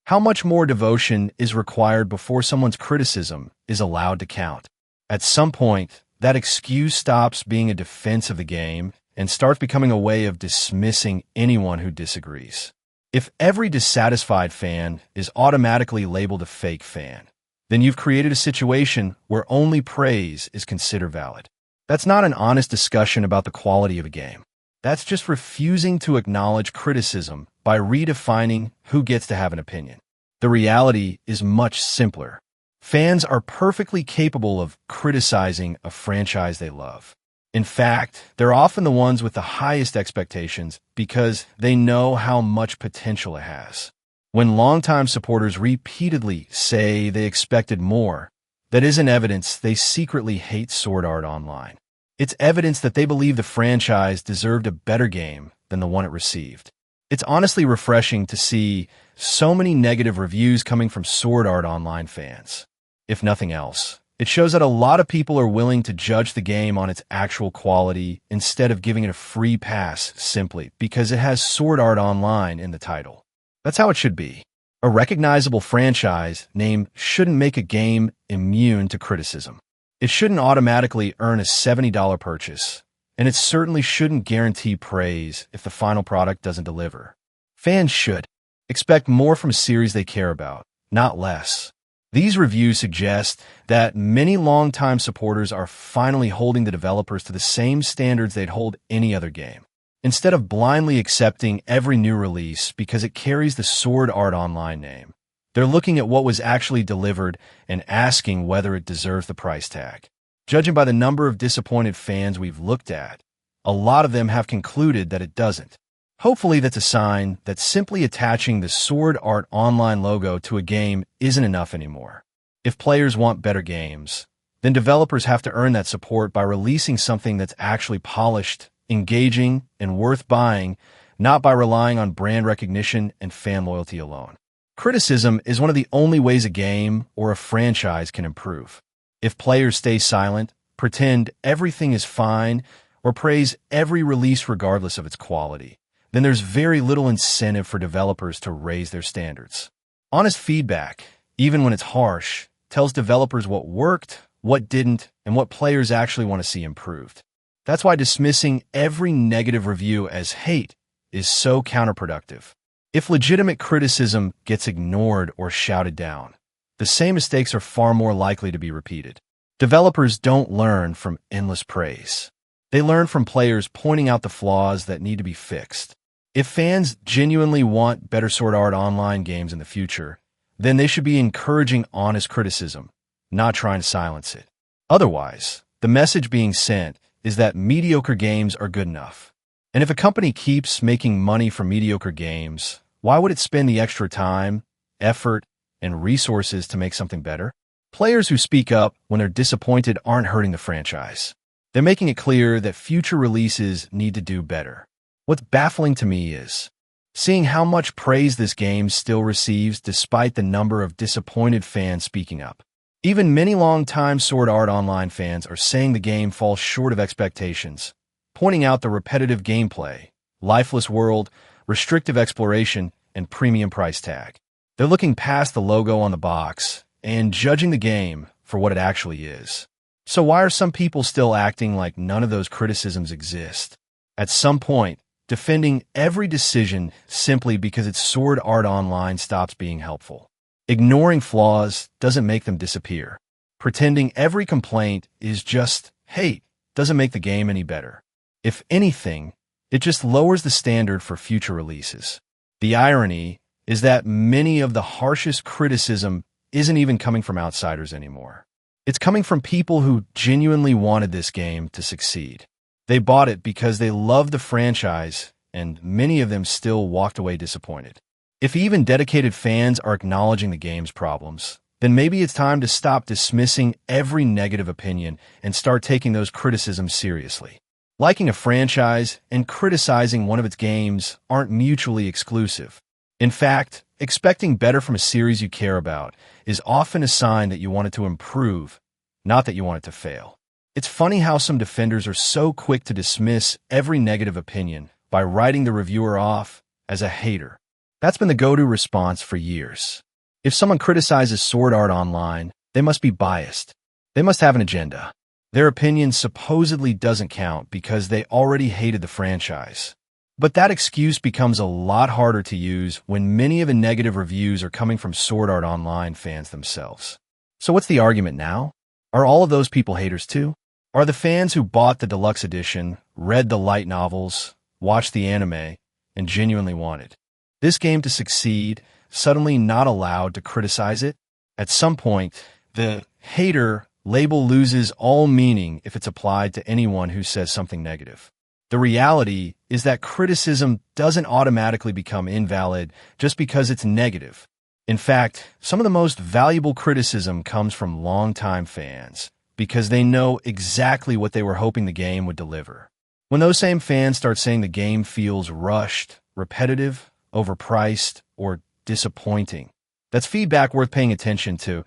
How much more devotion is required before someone's criticism is allowed to count? At some point, that excuse stops being a defense of the game and starts becoming a way of dismissing anyone who disagrees. If every dissatisfied fan is automatically labeled a fake fan, then you've created a situation where only praise is considered valid. That's not an honest discussion about the quality of a game. That's just refusing to acknowledge criticism by redefining who gets to have an opinion. The reality is much simpler. Fans are perfectly capable of criticizing a franchise they love. In fact, they're often the ones with the highest expectations because they know how much potential it has. When longtime supporters repeatedly say they expected more, that isn't evidence they secretly hate Sword Art Online. It's evidence that they believe the franchise deserved a better game than the one it received. It's honestly refreshing to see so many negative reviews coming from Sword Art Online fans. If nothing else, it shows that a lot of people are willing to judge the game on its actual quality instead of giving it a free pass simply because it has Sword Art Online in the title. That's how it should be. A recognizable franchise name shouldn't make a game immune to criticism. It shouldn't automatically earn a $70 purchase, and it certainly shouldn't guarantee praise if the final product doesn't deliver. Fans should expect more from a series they care about, not less. These reviews suggest that many longtime supporters are finally holding the developers to the same standards they'd hold any other game. Instead of blindly accepting every new release because it carries the Sword Art Online name, they're looking at what was actually delivered and asking whether it deserves the price tag. Judging by the number of disappointed fans we've looked at, a lot of them have concluded that it doesn't. Hopefully that's a sign that simply attaching the Sword Art Online logo to a game isn't enough anymore. If players want better games, then developers have to earn that support by releasing something that's actually polished, engaging, and worth buying, not by relying on brand recognition and fan loyalty alone. Criticism is one of the only ways a game or a franchise can improve. If players stay silent, pretend everything is fine, or praise every release regardless of its quality, then there's very little incentive for developers to raise their standards. Honest feedback, even when it's harsh, tells developers what worked, what didn't, and what players actually want to see improved. That's why dismissing every negative review as hate is so counterproductive. If legitimate criticism gets ignored or shouted down, the same mistakes are far more likely to be repeated. Developers don't learn from endless praise. They learn from players pointing out the flaws that need to be fixed. If fans genuinely want better Sword Art Online games in the future, then they should be encouraging honest criticism, not trying to silence it. Otherwise, the message being sent is that mediocre games are good enough. And if a company keeps making money from mediocre games, why would it spend the extra time, effort, and resources to make something better? Players who speak up when they're disappointed aren't hurting the franchise. They're making it clear that future releases need to do better. What's baffling to me is seeing how much praise this game still receives despite the number of disappointed fans speaking up. Even many longtime Sword Art Online fans are saying the game falls short of expectations, pointing out the repetitive gameplay, lifeless world, restrictive exploration, and premium price tag. They're looking past the logo on the box and judging the game for what it actually is. So why are some people still acting like none of those criticisms exist? At some point, defending every decision simply because it's Sword Art Online stops being helpful. Ignoring flaws doesn't make them disappear. Pretending every complaint is just hate doesn't make the game any better. If anything, it just lowers the standard for future releases. The irony is that many of the harshest criticism isn't even coming from outsiders anymore. It's coming from people who genuinely wanted this game to succeed. They bought it because they loved the franchise, and many of them still walked away disappointed. If even dedicated fans are acknowledging the game's problems, then maybe it's time to stop dismissing every negative opinion and start taking those criticisms seriously. Liking a franchise and criticizing one of its games aren't mutually exclusive. In fact, expecting better from a series you care about is often a sign that you want it to improve, not that you want it to fail. It's funny how some defenders are so quick to dismiss every negative opinion by writing the reviewer off as a hater. That's been the go-to response for years. If someone criticizes Sword Art Online, they must be biased. They must have an agenda. Their opinion supposedly doesn't count because they already hated the franchise. But that excuse becomes a lot harder to use when many of the negative reviews are coming from Sword Art Online fans themselves. So what's the argument now? Are all of those people haters too? Are the fans who bought the deluxe edition, read the light novels, watched the anime, and genuinely wanted this game to succeed suddenly not allowed to criticize it? At some point, the hater label loses all meaning if it's applied to anyone who says something negative. The reality is that criticism doesn't automatically become invalid just because it's negative. In fact, some of the most valuable criticism comes from longtime fans because they know exactly what they were hoping the game would deliver. When those same fans start saying the game feels rushed, repetitive, overpriced, or disappointing, that's feedback worth paying attention to,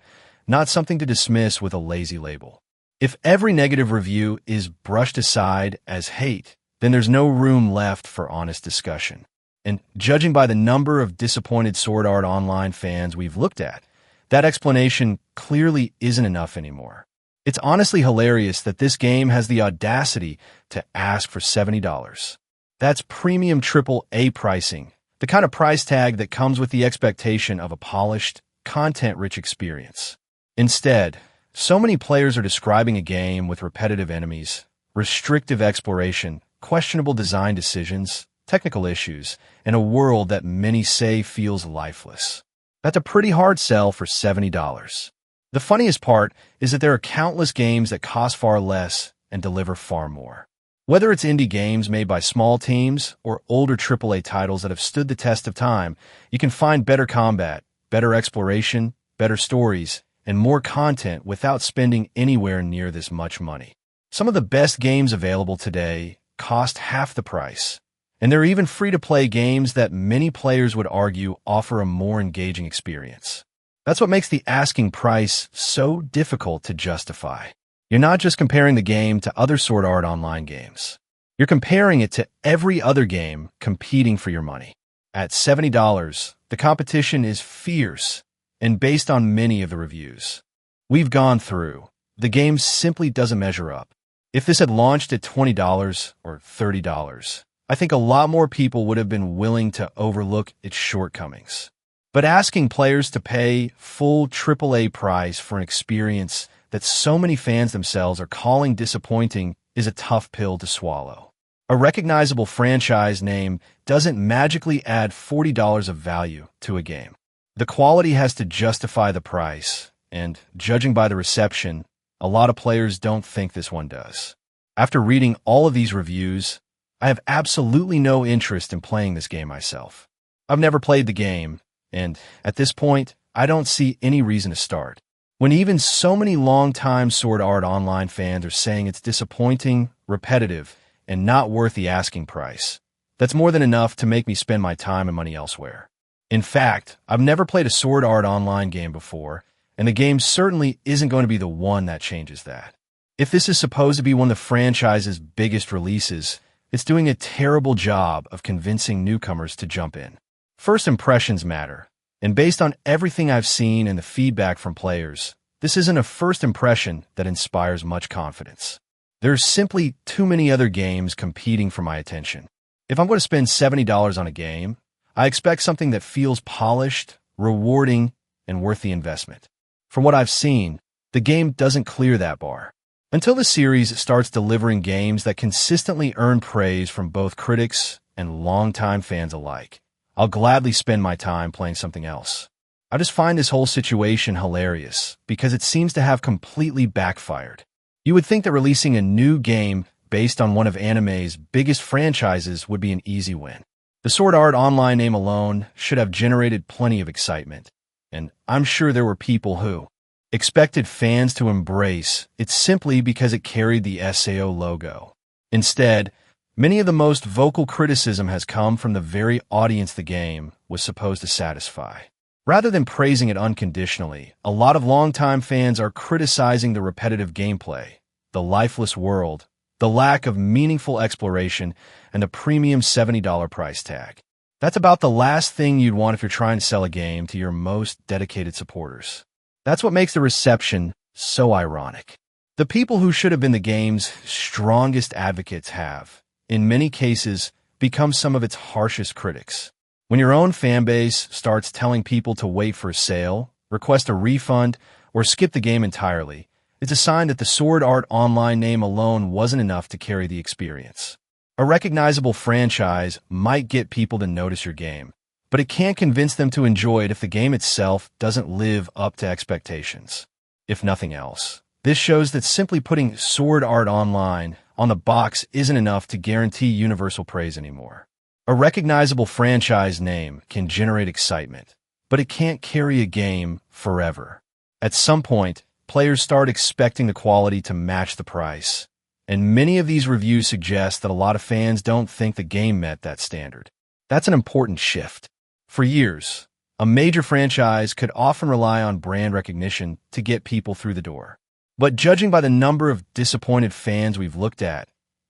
not something to dismiss with a lazy label. If every negative review is brushed aside as hate, then there's no room left for honest discussion. And judging by the number of disappointed Sword Art Online fans we've looked at, that explanation clearly isn't enough anymore. It's honestly hilarious that this game has the audacity to ask for $70. That's premium AAA pricing, the kind of price tag that comes with the expectation of a polished, content-rich experience. Instead, so many players are describing a game with repetitive enemies, restrictive exploration, questionable design decisions, technical issues, and a world that many say feels lifeless. That's a pretty hard sell for $70. The funniest part is that there are countless games that cost far less and deliver far more. Whether it's indie games made by small teams or older AAA titles that have stood the test of time, you can find better combat, better exploration, better stories, and more content without spending anywhere near this much money. Some of the best games available today cost half the price, and there are even free-to-play games that many players would argue offer a more engaging experience. That's what makes the asking price so difficult to justify. You're not just comparing the game to other Sword Art Online games. You're comparing it to every other game competing for your money. At $70, the competition is fierce and based on many of the reviews we've gone through, the game simply doesn't measure up. If this had launched at $20 or $30, I think a lot more people would have been willing to overlook its shortcomings. But asking players to pay full AAA price for an experience that so many fans themselves are calling disappointing is a tough pill to swallow. A recognizable franchise name doesn't magically add $40 of value to a game. The quality has to justify the price, and judging by the reception, a lot of players don't think this one does. After reading all of these reviews, I have absolutely no interest in playing this game myself. I've never played the game, and at this point, I don't see any reason to start. When even so many longtime Sword Art Online fans are saying it's disappointing, repetitive, and not worth the asking price, that's more than enough to make me spend my time and money elsewhere. In fact, I've never played a Sword Art Online game before, and the game certainly isn't going to be the one that changes that. If this is supposed to be one of the franchise's biggest releases, it's doing a terrible job of convincing newcomers to jump in. First impressions matter, and based on everything I've seen and the feedback from players, this isn't a first impression that inspires much confidence. There's simply too many other games competing for my attention. If I'm going to spend $70 on a game, I expect something that feels polished, rewarding, and worth the investment. From what I've seen, the game doesn't clear that bar. Until the series starts delivering games that consistently earn praise from both critics and longtime fans alike, I'll gladly spend my time playing something else. I just find this whole situation hilarious because it seems to have completely backfired. You would think that releasing a new game based on one of anime's biggest franchises would be an easy win. The Sword Art Online name alone should have generated plenty of excitement, and I'm sure there were people who expected fans to embrace it simply because it carried the SAO logo. Instead, many of the most vocal criticism has come from the very audience the game was supposed to satisfy. Rather than praising it unconditionally, a lot of longtime fans are criticizing the repetitive gameplay, the lifeless world, the lack of meaningful exploration, and the premium $70 price tag. That's about the last thing you'd want if you're trying to sell a game to your most dedicated supporters. That's what makes the reception so ironic. The people who should have been the game's strongest advocates have, in many cases, become some of its harshest critics. When your own fanbase starts telling people to wait for a sale, request a refund, or skip the game entirely, it's a sign that the Sword Art Online name alone wasn't enough to carry the experience. A recognizable franchise might get people to notice your game, but it can't convince them to enjoy it if the game itself doesn't live up to expectations. If nothing else, This shows that simply putting Sword Art Online on the box isn't enough to guarantee universal praise anymore. A recognizable franchise name can generate excitement, but it can't carry a game forever. At some point, players start expecting the quality to match the price, and many of these reviews suggest that a lot of fans don't think the game met that standard. That's an important shift. For years, a major franchise could often rely on brand recognition to get people through the door. But judging by the number of disappointed fans we've looked at,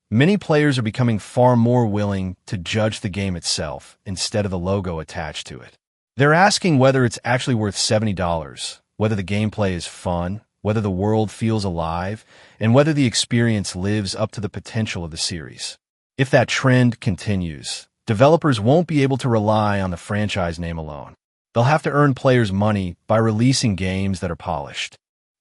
many players are becoming far more willing to judge the game itself instead of the logo attached to it. They're asking whether it's actually worth $70, whether the gameplay is fun, whether the world feels alive, and whether the experience lives up to the potential of the series. If that trend continues, developers won't be able to rely on the franchise name alone. They'll have to earn players money by releasing games that are polished,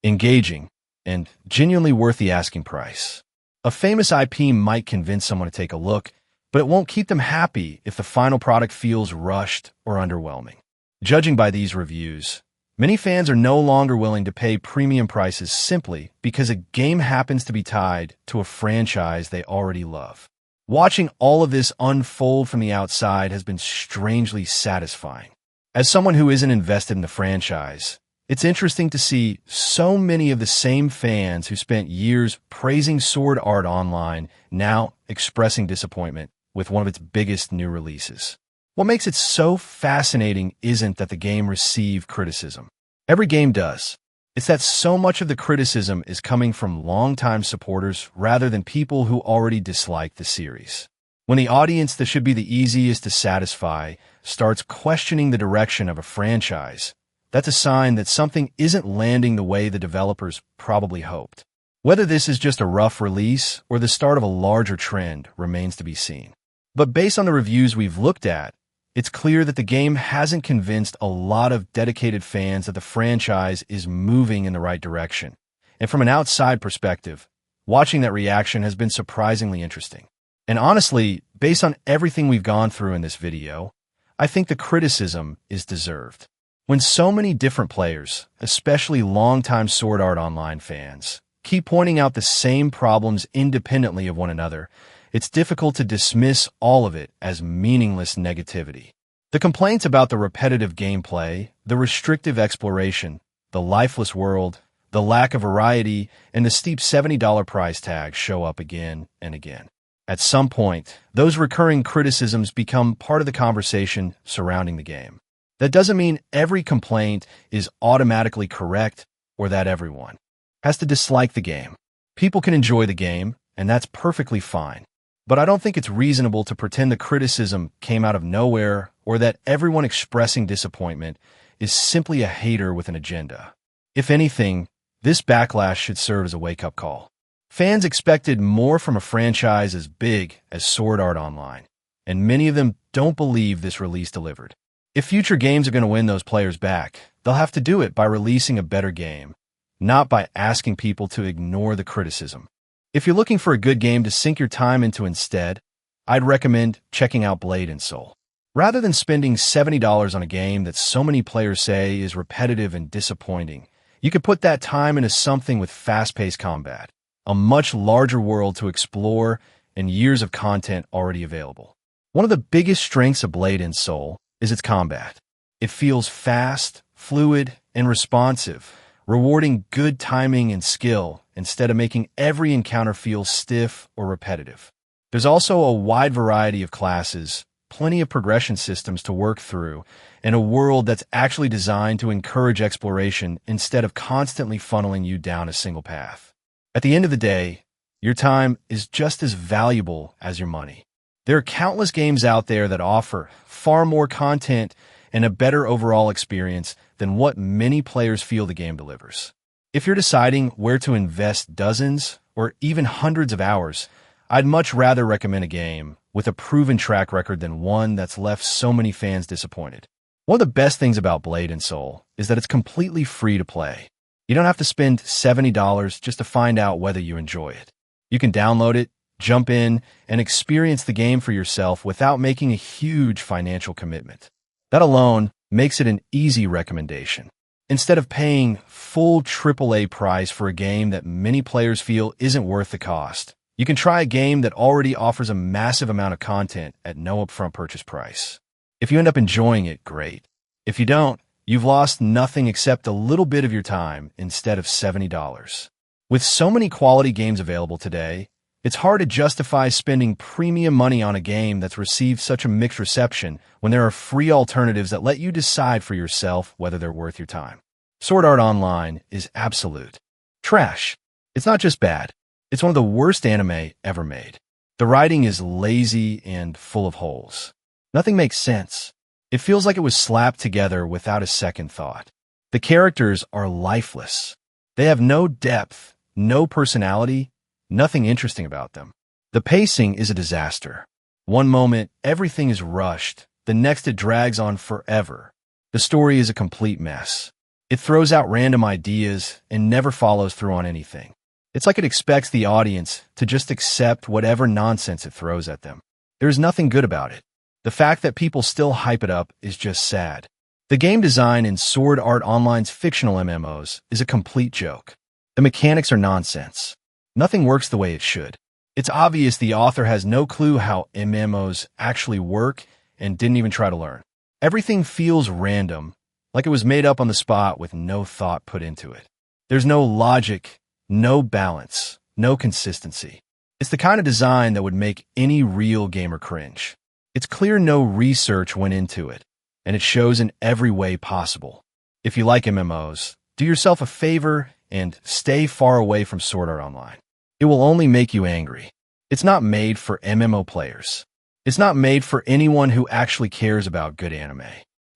engaging, and genuinely worth the asking price. A famous IP might convince someone to take a look, but it won't keep them happy if the final product feels rushed or underwhelming. Judging by these reviews, many fans are no longer willing to pay premium prices simply because a game happens to be tied to a franchise they already love. Watching all of this unfold from the outside has been strangely satisfying. As someone who isn't invested in the franchise, it's interesting to see so many of the same fans who spent years praising Sword Art Online now expressing disappointment with one of its biggest new releases. What makes it so fascinating isn't that the game received criticism. Every game does. It's that so much of the criticism is coming from longtime supporters rather than people who already dislike the series. When the audience that should be the easiest to satisfy starts questioning the direction of a franchise, that's a sign that something isn't landing the way the developers probably hoped. Whether this is just a rough release or the start of a larger trend remains to be seen. But based on the reviews we've looked at, it's clear that the game hasn't convinced a lot of dedicated fans that the franchise is moving in the right direction. And from an outside perspective, watching that reaction has been surprisingly interesting. And honestly, based on everything we've gone through in this video, I think the criticism is deserved. When so many different players, especially longtime Sword Art Online fans, keep pointing out the same problems independently of one another, it's difficult to dismiss all of it as meaningless negativity. The complaints about the repetitive gameplay, the restrictive exploration, the lifeless world, the lack of variety, and the steep $70 price tag show up again and again. At some point, those recurring criticisms become part of the conversation surrounding the game. That doesn't mean every complaint is automatically correct or that everyone has to dislike the game. People can enjoy the game, and that's perfectly fine. But I don't think it's reasonable to pretend the criticism came out of nowhere or that everyone expressing disappointment is simply a hater with an agenda. If anything, this backlash should serve as a wake-up call. Fans expected more from a franchise as big as Sword Art Online, and many of them don't believe this release delivered. If future games are going to win those players back, they'll have to do it by releasing a better game, not by asking people to ignore the criticism. If you're looking for a good game to sink your time into instead, I'd recommend checking out Blade & Soul. Rather than spending $70 on a game that so many players say is repetitive and disappointing, you could put that time into something with fast-paced combat, a much larger world to explore, and years of content already available. One of the biggest strengths of Blade & Soul is its combat. It feels fast, fluid, and responsive, rewarding good timing and skill instead of making every encounter feel stiff or repetitive. There's also a wide variety of classes, plenty of progression systems to work through, and a world that's actually designed to encourage exploration instead of constantly funneling you down a single path. At the end of the day, your time is just as valuable as your money. There are countless games out there that offer far more content and a better overall experience than what many players feel the game delivers. If you're deciding where to invest dozens or even hundreds of hours, I'd much rather recommend a game with a proven track record than one that's left so many fans disappointed. One of the best things about Blade & Soul is that it's completely free to play. You don't have to spend $70 just to find out whether you enjoy it. You can download it, jump in, and experience the game for yourself without making a huge financial commitment. That alone makes it an easy recommendation. Instead of paying full AAA price for a game that many players feel isn't worth the cost, you can try a game that already offers a massive amount of content at no upfront purchase price. If you end up enjoying it, great. If you don't, you've lost nothing except a little bit of your time instead of $70. With so many quality games available today, it's hard to justify spending premium money on a game that's received such a mixed reception when there are free alternatives that let you decide for yourself whether they're worth your time. Sword Art Online is absolute trash. It's not just bad. It's one of the worst anime ever made. The writing is lazy and full of holes. Nothing makes sense. It feels like it was slapped together without a second thought. The characters are lifeless. They have no depth, no personality, nothing interesting about them. The pacing is a disaster. One moment, everything is rushed. The next, it drags on forever. The story is a complete mess. It throws out random ideas and never follows through on anything. It's like it expects the audience to just accept whatever nonsense it throws at them. There's nothing good about it. The fact that people still hype it up is just sad. The game design in Sword Art Online's fictional MMOs is a complete joke. The mechanics are nonsense. Nothing works the way it should. It's obvious the author has no clue how MMOs actually work and didn't even try to learn. Everything feels random, like it was made up on the spot with no thought put into it. There's no logic, no balance, no consistency. It's the kind of design that would make any real gamer cringe. It's clear no research went into it, and it shows in every way possible. If you like MMOs, do yourself a favor and stay far away from Sword Art Online. It will only make you angry. It's not made for MMO players. It's not made for anyone who actually cares about good anime.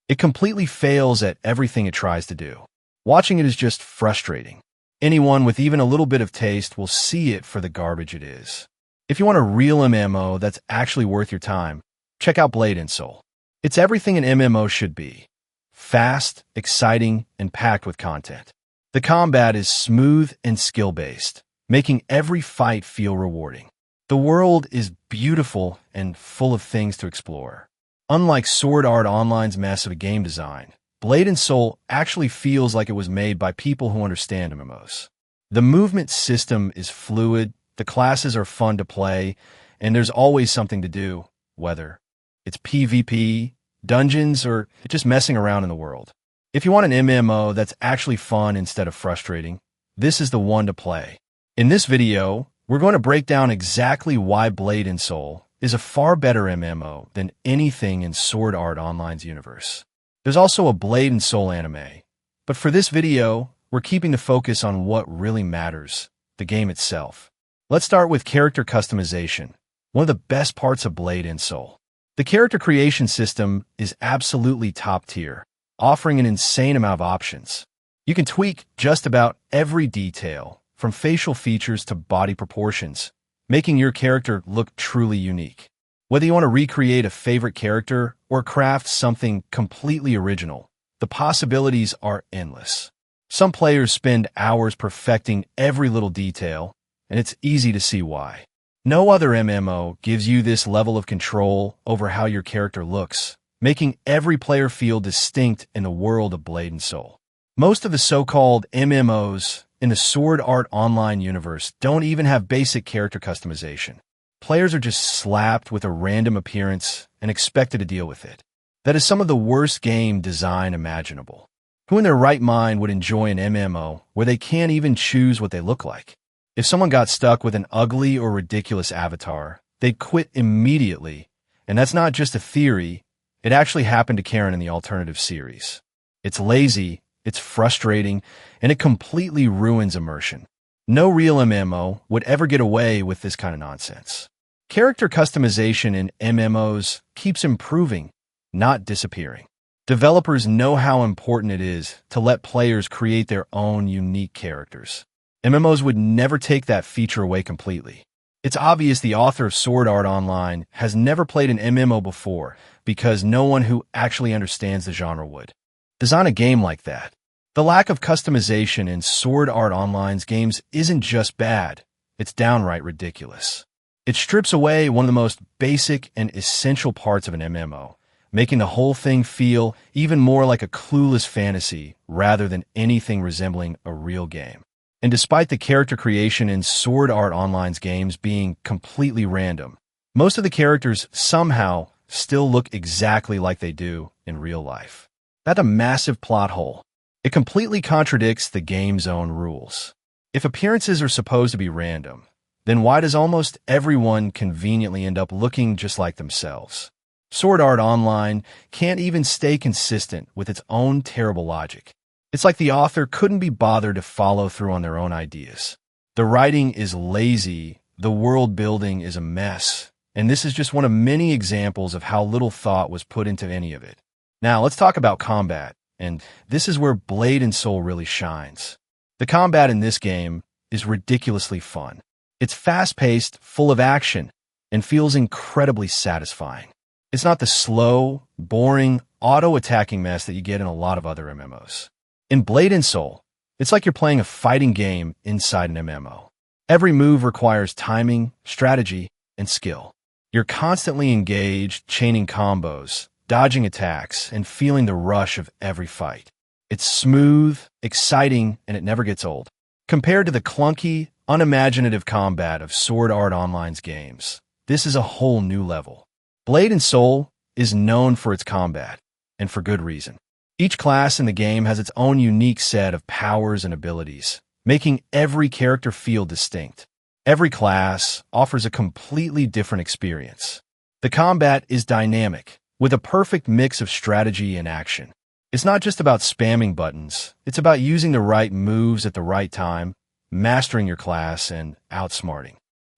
It completely fails at everything it tries to do. Watching it is just frustrating. Anyone with even a little bit of taste will see it for the garbage it is. If you want a real MMO that's actually worth your time, check out Blade & Soul. It's everything an MMO should be. Fast, exciting, and packed with content. The combat is smooth and skill-based, making every fight feel rewarding. The world is beautiful and full of things to explore. Unlike Sword Art Online's mess of a game design, Blade & Soul actually feels like it was made by people who understand MMOs. The movement system is fluid, the classes are fun to play, and there's always something to do, whether it's PvP, dungeons, or just messing around in the world. If you want an MMO that's actually fun instead of frustrating, this is the one to play. In this video, we're going to break down exactly why Blade & Soul is a far better MMO than anything in Sword Art Online's universe. There's also a Blade & Soul anime, but for this video, we're keeping the focus on what really matters, the game itself. Let's start with character customization, one of the best parts of Blade & Soul. The character creation system is absolutely top tier, offering an insane amount of options. You can tweak just about every detail, from facial features to body proportions, making your character look truly unique. Whether you want to recreate a favorite character or craft something completely original, the possibilities are endless. Some players spend hours perfecting every little detail, and it's easy to see why. No other MMO gives you this level of control over how your character looks, making every player feel distinct in the world of Blade & Soul. Most of the so-called MMOs in the Sword Art Online universe don't even have basic character customization. Players are just slapped with a random appearance and expected to deal with it. That is some of the worst game design imaginable. Who in their right mind would enjoy an MMO where they can't even choose what they look like? If someone got stuck with an ugly or ridiculous avatar, they'd quit immediately, and that's not just a theory, it actually happened to Karen in the alternative series. It's lazy, it's frustrating, and it completely ruins immersion. No real MMO would ever get away with this kind of nonsense. Character customization in MMOs keeps improving, not disappearing. Developers know how important it is to let players create their own unique characters. MMOs would never take that feature away completely. It's obvious the author of Sword Art Online has never played an MMO before because no one who actually understands the genre would. Design a game like that. The lack of customization in Sword Art Online's games isn't just bad, it's downright ridiculous. It strips away one of the most basic and essential parts of an MMO, making the whole thing feel even more like a clueless fantasy rather than anything resembling a real game. And despite the character creation in Sword Art Online's games being completely random, most of the characters somehow still look exactly like they do in real life. That's a massive plot hole. It completely contradicts the game's own rules. If appearances are supposed to be random, then why does almost everyone conveniently end up looking just like themselves? Sword Art Online can't even stay consistent with its own terrible logic. It's like the author couldn't be bothered to follow through on their own ideas. The writing is lazy, the world building is a mess, and this is just one of many examples of how little thought was put into any of it. Now, let's talk about combat, and this is where Blade & Soul really shines. The combat in this game is ridiculously fun. It's fast-paced, full of action, and feels incredibly satisfying. It's not the slow, boring, auto-attacking mess that you get in a lot of other MMOs. In Blade & Soul, it's like you're playing a fighting game inside an MMO. Every move requires timing, strategy, and skill. You're constantly engaged, chaining combos, dodging attacks, and feeling the rush of every fight. It's smooth, exciting, and it never gets old. Compared to the clunky, unimaginative combat of Sword Art Online's games, this is a whole new level. Blade & Soul is known for its combat, and for good reason. Each class in the game has its own unique set of powers and abilities, making every character feel distinct. Every class offers a completely different experience. The combat is dynamic, with a perfect mix of strategy and action. It's not just about spamming buttons, it's about using the right moves at the right time, mastering your class, and outsmarting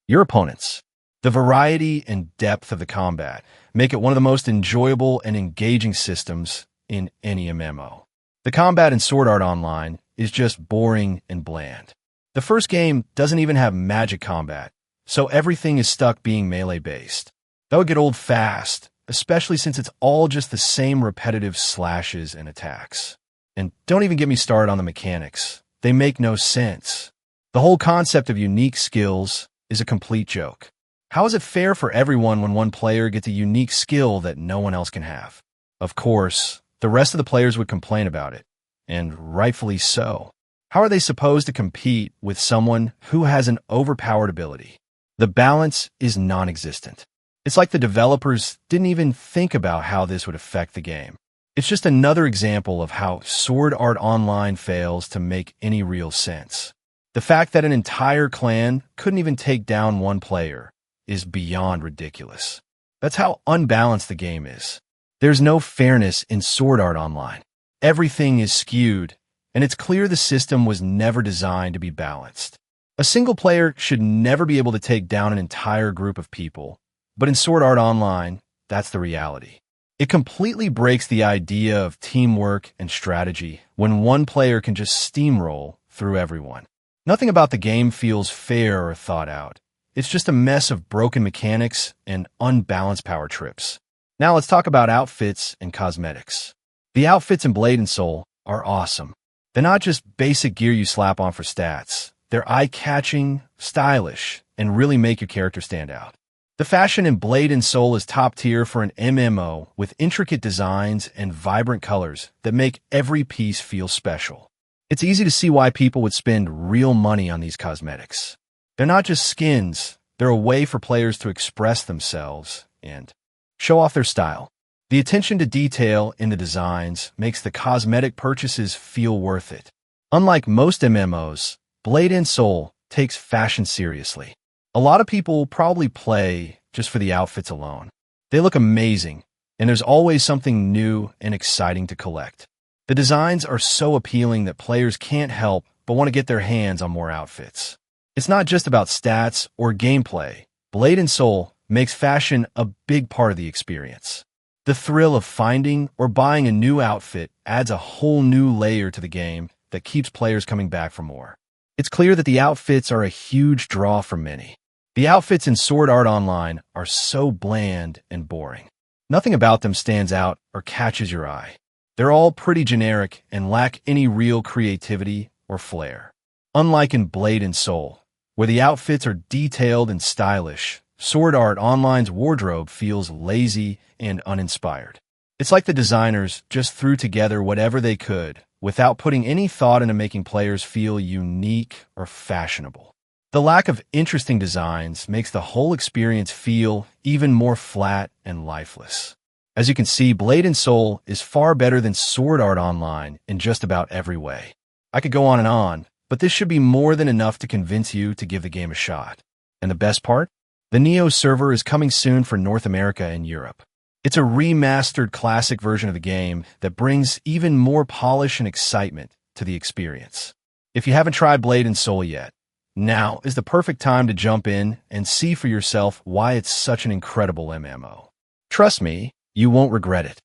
your opponents. The variety and depth of the combat make it one of the most enjoyable and engaging systems in any MMO. The combat in Sword Art Online is just boring and bland. The first game doesn't even have magic combat, so everything is stuck being melee-based. That would get old fast, especially since it's all just the same repetitive slashes and attacks. And don't even get me started on the mechanics. They make no sense. The whole concept of unique skills is a complete joke. How is it fair for everyone when one player gets a unique skill that no one else can have? Of course, the rest of the players would complain about it, and rightfully so. How are they supposed to compete with someone who has an overpowered ability? The balance is non-existent. It's like the developers didn't even think about how this would affect the game. It's just another example of how Sword Art Online fails to make any real sense. The fact that an entire clan couldn't even take down one player is beyond ridiculous. That's how unbalanced the game is. There's no fairness in Sword Art Online. Everything is skewed, and it's clear the system was never designed to be balanced. A single player should never be able to take down an entire group of people, but in Sword Art Online, that's the reality. It completely breaks the idea of teamwork and strategy when one player can just steamroll through everyone. Nothing about the game feels fair or thought out. It's just a mess of broken mechanics and unbalanced power trips. Now let's talk about outfits and cosmetics. The outfits in Blade & Soul are awesome. They're not just basic gear you slap on for stats. They're eye-catching, stylish, and really make your character stand out. The fashion in Blade & Soul is top tier for an MMO with intricate designs and vibrant colors that make every piece feel special. It's easy to see why people would spend real money on these cosmetics. They're not just skins, they're a way for players to express themselves and show off their style. The attention to detail in the designs makes the cosmetic purchases feel worth it. Unlike most MMOs, Blade & Soul takes fashion seriously. A lot of people probably play just for the outfits alone. They look amazing, and there's always something new and exciting to collect. The designs are so appealing that players can't help but want to get their hands on more outfits. It's not just about stats or gameplay. Blade & Soul makes fashion a big part of the experience. The thrill of finding or buying a new outfit adds a whole new layer to the game that keeps players coming back for more. It's clear that the outfits are a huge draw for many. The outfits in Sword Art Online are so bland and boring. Nothing about them stands out or catches your eye. They're all pretty generic and lack any real creativity or flair. Unlike in Blade & Soul, where the outfits are detailed and stylish, Sword Art Online's wardrobe feels lazy and uninspired. It's like the designers just threw together whatever they could without putting any thought into making players feel unique or fashionable. The lack of interesting designs makes the whole experience feel even more flat and lifeless. As you can see, Blade and Soul is far better than Sword Art Online in just about every way. I could go on, but this should be more than enough to convince you to give the game a shot. And the best part? The Neo server is coming soon for North America and Europe. It's a remastered classic version of the game that brings even more polish and excitement to the experience. If you haven't tried Blade and Soul yet, now is the perfect time to jump in and see for yourself why it's such an incredible MMO. Trust me, you won't regret it.